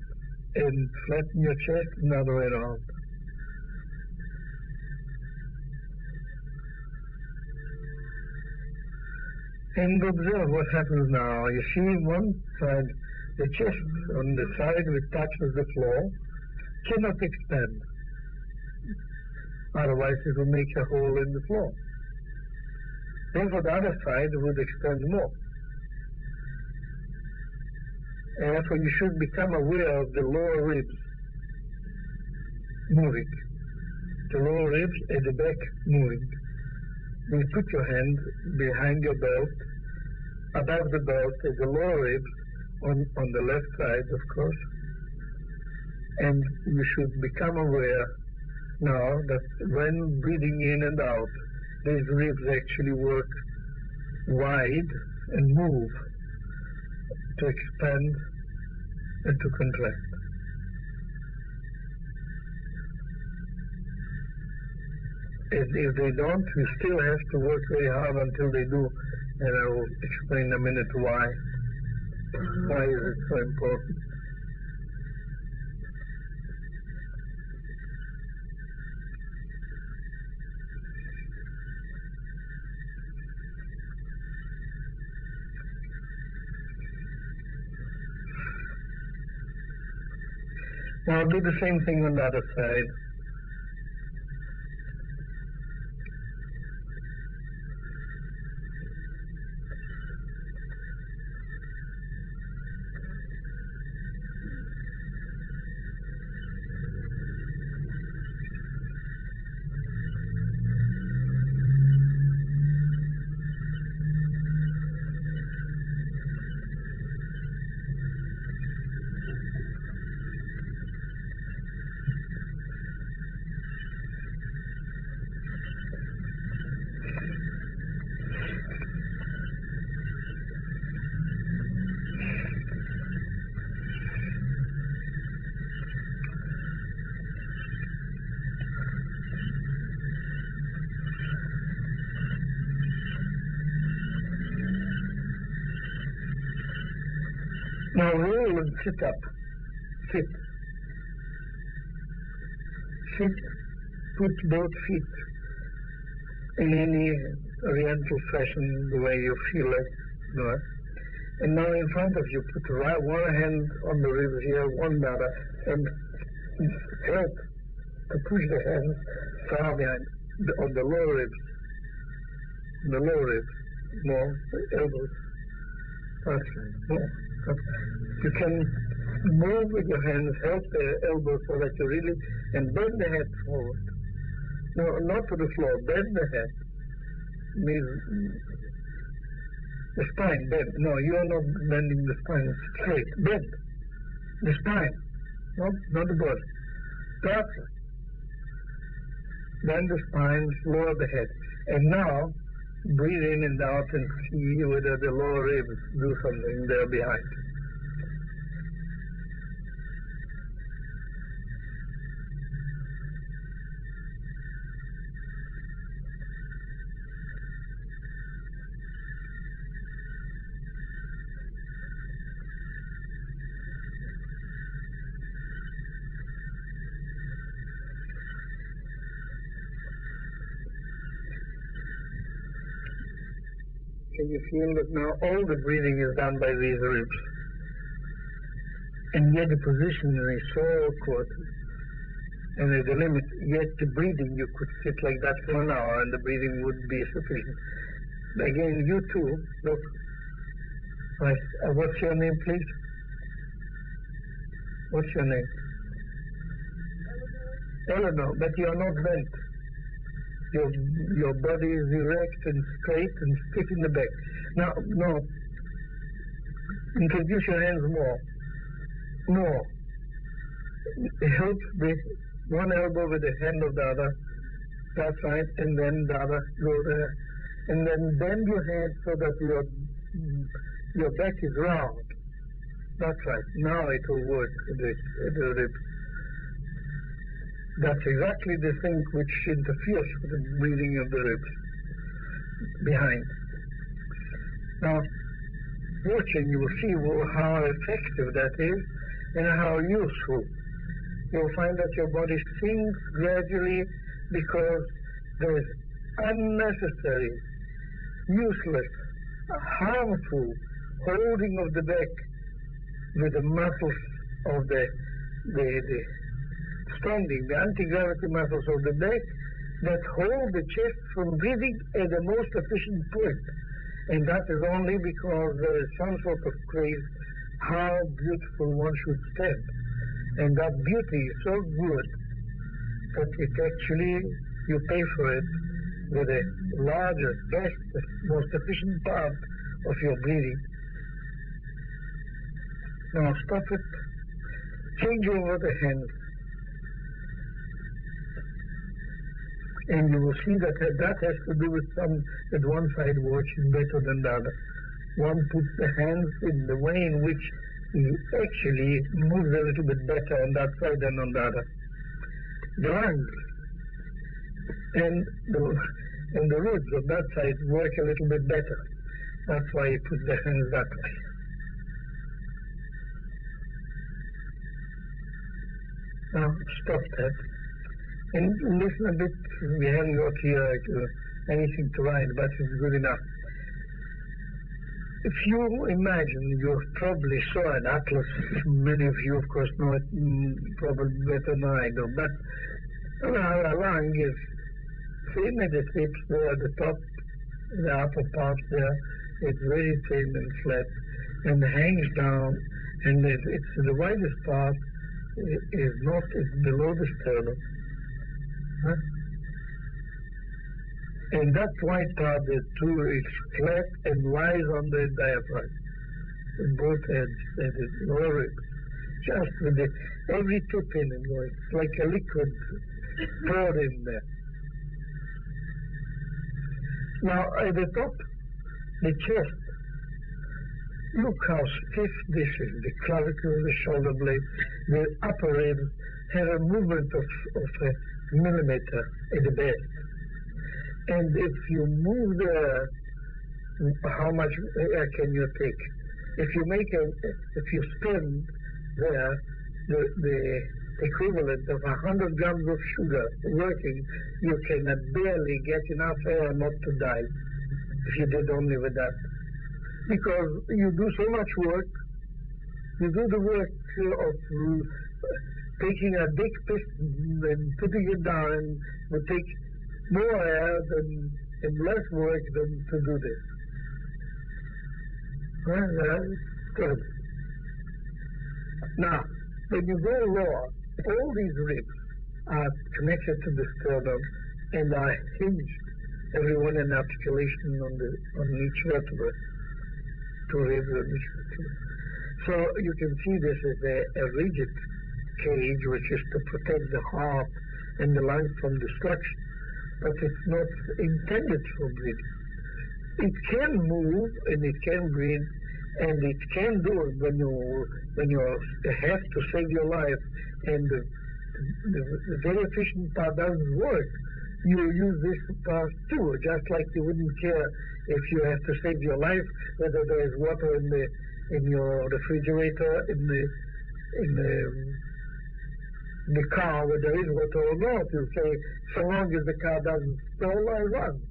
and flatten your chest another way around. And observe what happens now. You see one side, the chest on the side which touches the floor cannot expand. Otherwise it will make a hole in the floor. Therefore the other side would expand more. And therefore you should become aware of the lower ribs moving. The lower ribs at the back moving. You put your hand behind your belt, above the belt is the lower ribs, on the left side, of course. And you should become aware now that when breathing in and out, these ribs actually work wide and move to expand and to contract. And if they don't, you still have to work very hard until they do, and I will explain in a minute why. Why is it so important? Now I'll do the same thing on the other side. Now roll and sit up. Sit. Sit. Put both feet in any oriental fashion, the way you feel it. No? And now in front of you, put one hand on the ribs here, one the other, and help to push the hands far behind, on the lower ribs. The lower ribs. More. Elbows. That's right. More. You can move with your hands, help the elbows so that you really, and bend the head forward. No, not to the floor, bend the head. The spine, bend. No, you're not bending the spine straight. Bend. The spine. Not the body. That's right. Bend the spine, lower the head. And now, breathe in and out and see whether the lower ribs do something there behind. Can you feel that now all the breathing is done by these ribs? And yet the position is so awkward. And at the limit, yet the breathing, you could sit like that for an hour and the breathing would be sufficient. Again, you too, look. Right. What's your name, please? What's your name? Eleanor, but you're not bent. Your body is erect and straight and stiff in the back. Now, no. Introduce your hands more. More. Help with one elbow with the hand of the other. That's right. And then the other go there. And then bend your head so that your back is round. That's right. Now it will work, the ribs. That's exactly the thing which interferes with the breathing of the ribs behind. Now, watching, you will see how effective that is and how useful. You'll find that your body sinks gradually because there is unnecessary, useless, harmful holding of the back with the muscles of the standing, the anti-gravity muscles of the back that hold the chest from breathing at the most efficient point. And that is only because there is some sort of craze how beautiful one should stand. And that beauty is so good that it actually, you pay for it with the largest, best, most efficient part of your breathing. Now stop it. Change over the hands. And you will see that has to do with that one side watching better than the other. One puts the hands in the way in which he actually moves a little bit better on that side than on the other. The lungs and the ribs of that side work a little bit better. That's why he puts the hands that way. Now stop that. And listen a bit, we haven't got here anything to write, but it's good enough. If you imagine, you probably saw an atlas, many of you of course know it probably better than I do, but a lung is thin at the tips there, at the top, the upper part there, it's very thin and flat, and hangs down, and it's the widest part is below the sternum. Huh? And that white part, the two, is flat and lies on the diaphragm, with both ends, and the lower ribs, just with every tip in it going. It's like a liquid poured in there. Now at the top, the chest. Look how stiff this is. The clavicle, the shoulder blade, the upper ribs have a movement of a millimeter at the best. And if you move how much air can you take? if you spend there the equivalent of 100 grams of sugar working, you can barely get enough air not to die if you did only with that. Because you do so much work, you do the work of taking a big piston and putting it down would take more air and less work than to do this. Well, that's good. Now, when you go lower, all these ribs are connected to the sternum and are hinged, every one an articulation on each vertebra, two ribs on each vertebra. So you can see this as a rigid cage which is to protect the heart and the lungs from destruction, but it's not intended for breathing. It can move and it can breathe, and it can do it when you have to save your life and the very efficient part doesn't work. You use this part too, just like you wouldn't care if you have to save your life whether there is water in your refrigerator, in the car, whether there is water or not. You say, so long as the car doesn't stall, I run.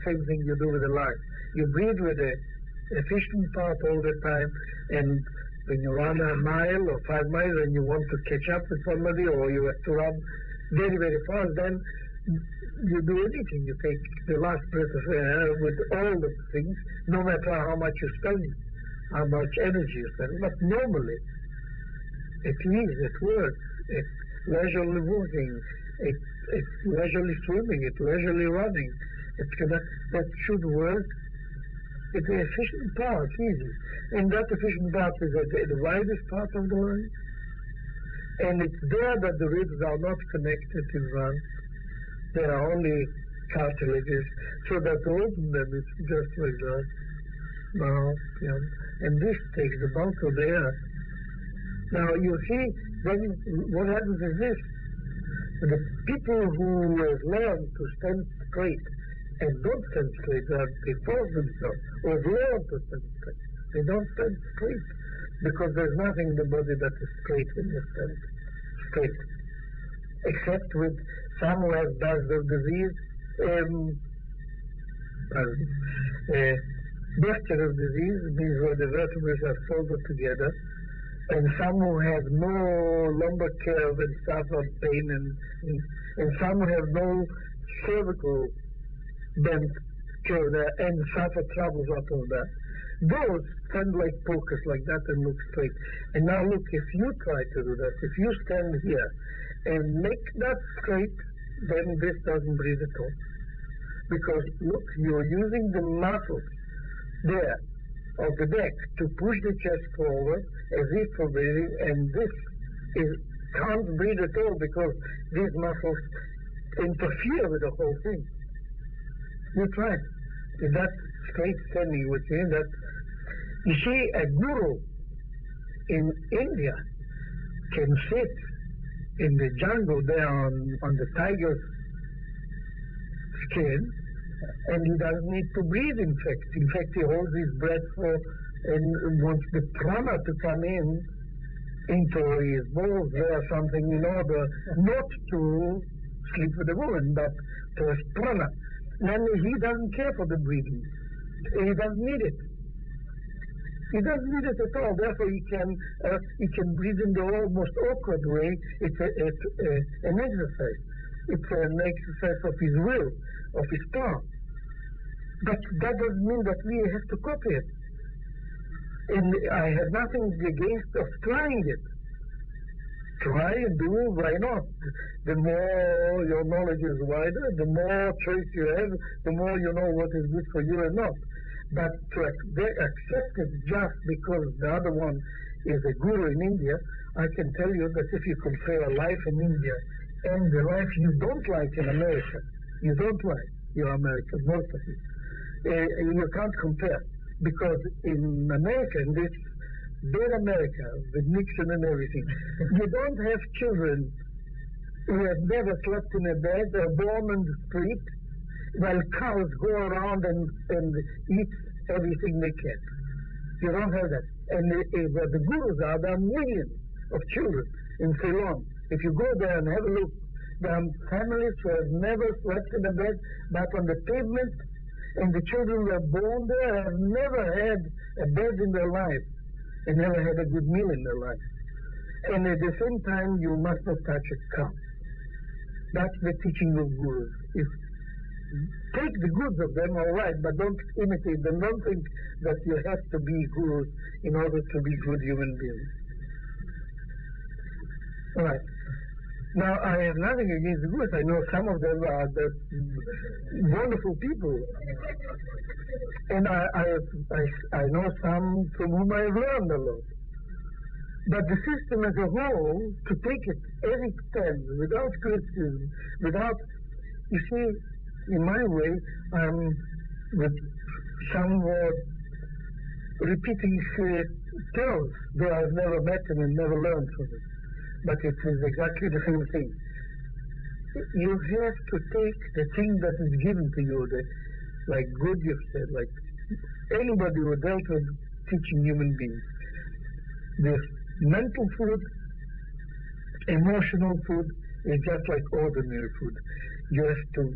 Same thing you do with the life. You breathe with the efficient part all the time, and when you run a mile or 5 miles and you want to catch up with somebody, or you have to run very, very fast, then you do anything. You take the last breath of air with all the things, no matter how much you spend, how much energy you spend. But normally, at ease, at work, at leisurely walking, at leisurely swimming, at leisurely running, that should work. It's the efficient part, easy. And that efficient part is the widest part of the lung. And it's there that the ribs are not connected in front. They are only cartilages, so that to open them is just like that. Now, and this takes the bulk of the air. Now you see, then what happens is this. The people who have learned to stand straight and don't stand straight, they force themselves, or learn to stand straight. They don't stand straight, because there's nothing in the body that is straight when you stand straight. Except with some who have Berkeley disease, Berkeley disease means where the vertebrae are soldered together, and some who have no lumbar curve and suffer pain, and some who have no cervical bent curve there and suffer troubles out of that. Those stand like pokers like that and look straight. And now look, if you try to do that, if you stand here and make that straight, then this doesn't breathe at all. Because look, you're using the muscles there of the back to push the chest forward as if for breathing, and this can't breathe at all because these muscles interfere with the whole thing. You try in that straight standing, which is that you see a guru in India can sit in the jungle there on the tiger's skin, and he doesn't need to breathe. In fact, he holds his breath and wants the prana to come into his balls or something in order not to sleep with the woman, but to have prana. And he doesn't care for the breathing. He doesn't need it. He doesn't need it at all. Therefore, he can breathe in the almost awkward way. It's an exercise. It's an exercise of his will, of his power. But that doesn't mean that we have to copy it. And I have nothing against of trying it. Try and do, why not? The more your knowledge is wider, the more choice you have, the more you know what is good for you and not. But to accept it just because the other one is a guru in India, I can tell you that if you compare life in India and the life you don't like in America, you don't like, you're American, most of you, you can't compare. Because in America, in this bad America, with Nixon and everything, you don't have children who have never slept in a bed, are born on the street, while cows go around and eat everything they can. You don't have that. And where the gurus are, there are millions of children in Ceylon. If you go there and have a look, there are families who have never slept in a bed but on the pavement, and the children were born there and have never had a bed in their life and never had a good meal in their life. And at the same time, you must not touch a cow. That's the teaching of gurus. Take the goods of them, all right, but don't imitate them. Don't think that you have to be gurus in order to be good human beings. All right. Now, I have nothing against the gurus. I know some of them are the wonderful people. And I know some from whom I have learned a lot. But the system as a whole, to take it as it stands, without criticism, without, you see, in my way, I'm with somewhat repeating tales, though I've never met him and never learned from him. But it is exactly the same thing. You have to take the thing that is given to you, like good you've said, like anybody who dealt with teaching human beings. This mental food, emotional food is just like ordinary food. You have to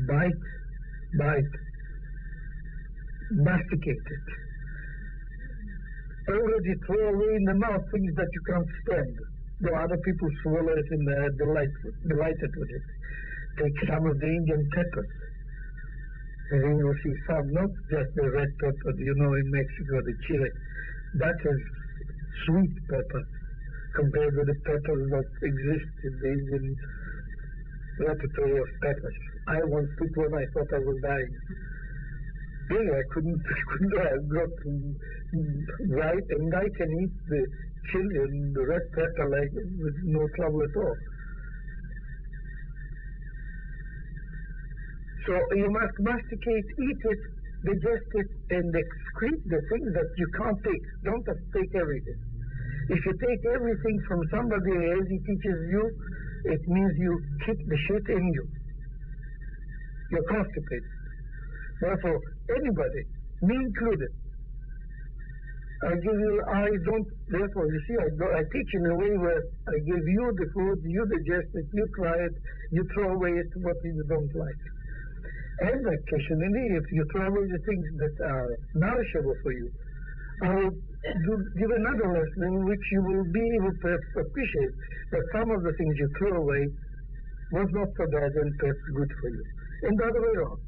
bite, masticate it. Already throw away in the mouth things that you can't stand. Though other people swallow it and they're delighted with it. Take some of the Indian peppers. And then you'll see some, not just the red pepper, you know, in Mexico, the chile. That is sweet pepper compared with the peppers that exist in the Indian repertoire of peppers. I once took one, I thought I was dying. Really, I couldn't got right, and I can eat the chili and the red pepper like with no trouble at all. So you must masticate, eat it, digest it, and excrete the things that you can't take. Don't have to take everything. If you take everything from somebody as he teaches you, it means you keep the shit in you. You're constipated. Therefore, anybody, me included, therefore, you see, I teach in a way where I give you the food, you digest it, you try it, you throw away it, what you don't like. And occasionally, if you throw away the things that are nourishable for you, I will give another lesson in which you will be able to appreciate that some of the things you throw away was not so bad and perhaps good for you. And the other way around.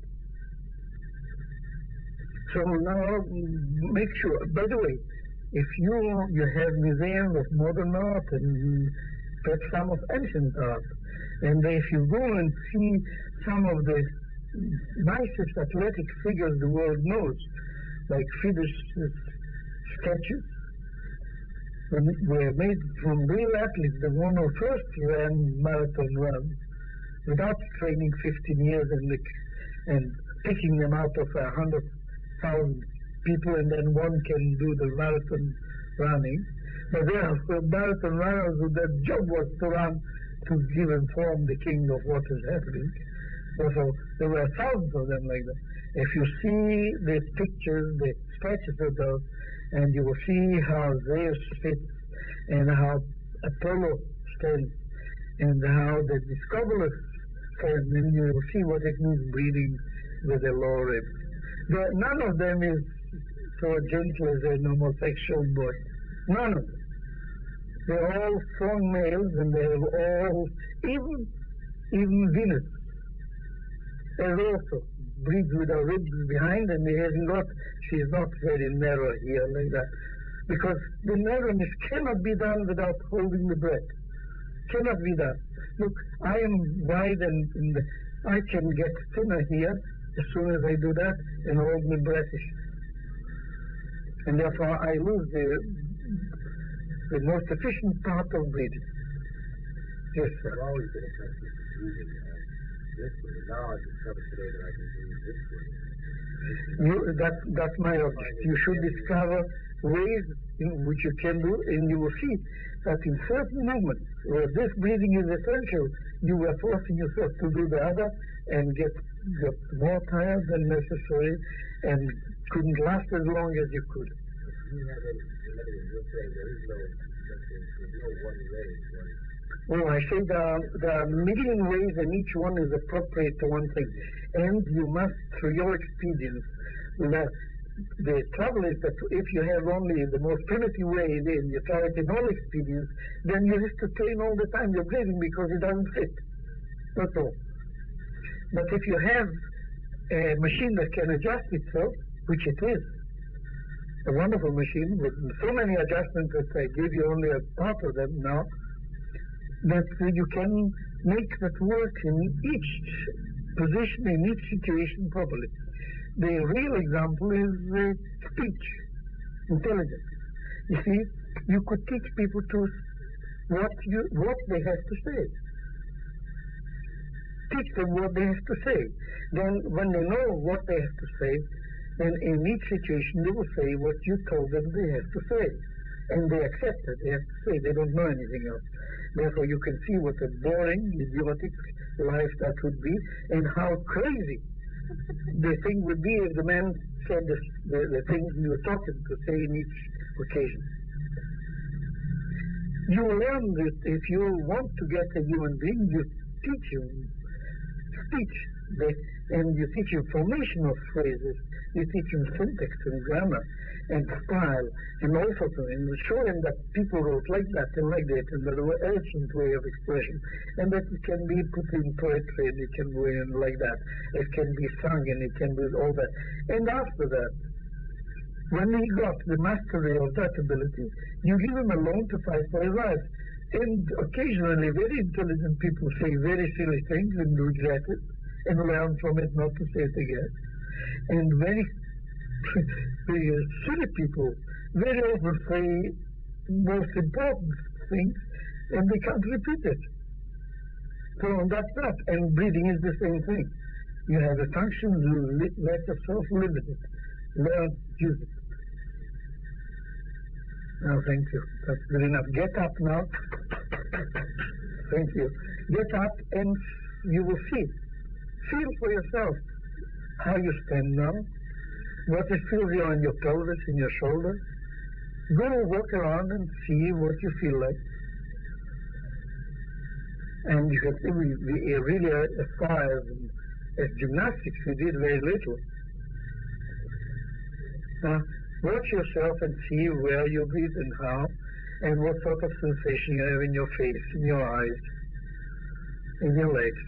So now, make sure. By the way, if you have museums of modern art and perhaps some of ancient art, and if you go and see some of the nicest athletic figures the world knows, like Friedrich's statues, were made from real athletes, the one who first ran marathon runs without training 15 years and picking them out of 100,000 people, and then one can do the marathon running. But there are marathon runners whose job was to run to inform the king of what is happening. So there were thousands of them like that. If you see the pictures, the statues of those, and you will see how Zeus fits, and how Apollo stands, and how the Discobolus stands, and you will see what it means breathing with the lower ribs. None of them is so gentle as an homosexual boy. None of them. They're all strong males, and they have all, even Venus, has also breathes with her ribs behind, and she is not very narrow here like that. Because the narrowness cannot be done without holding the breath. Cannot be done. Look, I am wide and I can get thinner here as soon as I do that and hold my breath. And therefore I lose the most efficient part of breathing. Yes, sir. I've always been interested in breathing this way. Now I've discovered today that I can breathe this way. That's my object. You should discover ways in which you can do, and you will see that in certain movements where this breathing is essential, you were forcing yourself to do the other and get more tired than necessary and couldn't last as long as you could. you have any, in other words, you're saying there is no, there's no one way. Well, I say there are a million ways and each one is appropriate to one thing. And you must, through your experience, learn. The trouble is that if you have only the most primitive way and you try it in all experience, then you have to train all the time your breathing because it doesn't fit. That's all. But if you have a machine that can adjust itself, which it is, a wonderful machine with so many adjustments that I give you only a part of them now, that you can make that work in each position, in each situation properly. The real example is speech, intelligence. You see, you could teach people to what they have to say. Teach them what they have to say. Then when they know what they have to say, then in each situation they will say what you told them they have to say. And they accept it, they have to say, they don't know anything else. Therefore you can see what a boring, idiotic life that would be, and how crazy the thing would be if the man said the things you were talking to say in each occasion. You learn that if you want to get a human being, you teach him speech, and you teach him formation of phrases, you teach him syntax and grammar and style and all sorts of things, and show him that people wrote like that and like that, and that there were ancient way of expression, and that it can be put in poetry and it can be in like that, it can be sung and it can be all that. And after that, when he got the mastery of that ability, you give him a loan to fight for his life. And occasionally very intelligent people say very silly things and regret it and learn from it not to say it again. And very silly people very often say most important things and they can't repeat it. So that's that. And breathing is the same thing. You have a function, you let yourself limit it. Learn, use it. Now, thank you. That's good enough. Get up now. Thank you. Get up and you will see. Feel for yourself how you stand now. What it feels you on your pelvis, in your shoulder. Go walk around and see what you feel like. And you can see we really, as far as gymnastics, we did very little. Now, watch yourself and see where you breathe and how, and what sort of sensation you have in your face, in your eyes, in your legs.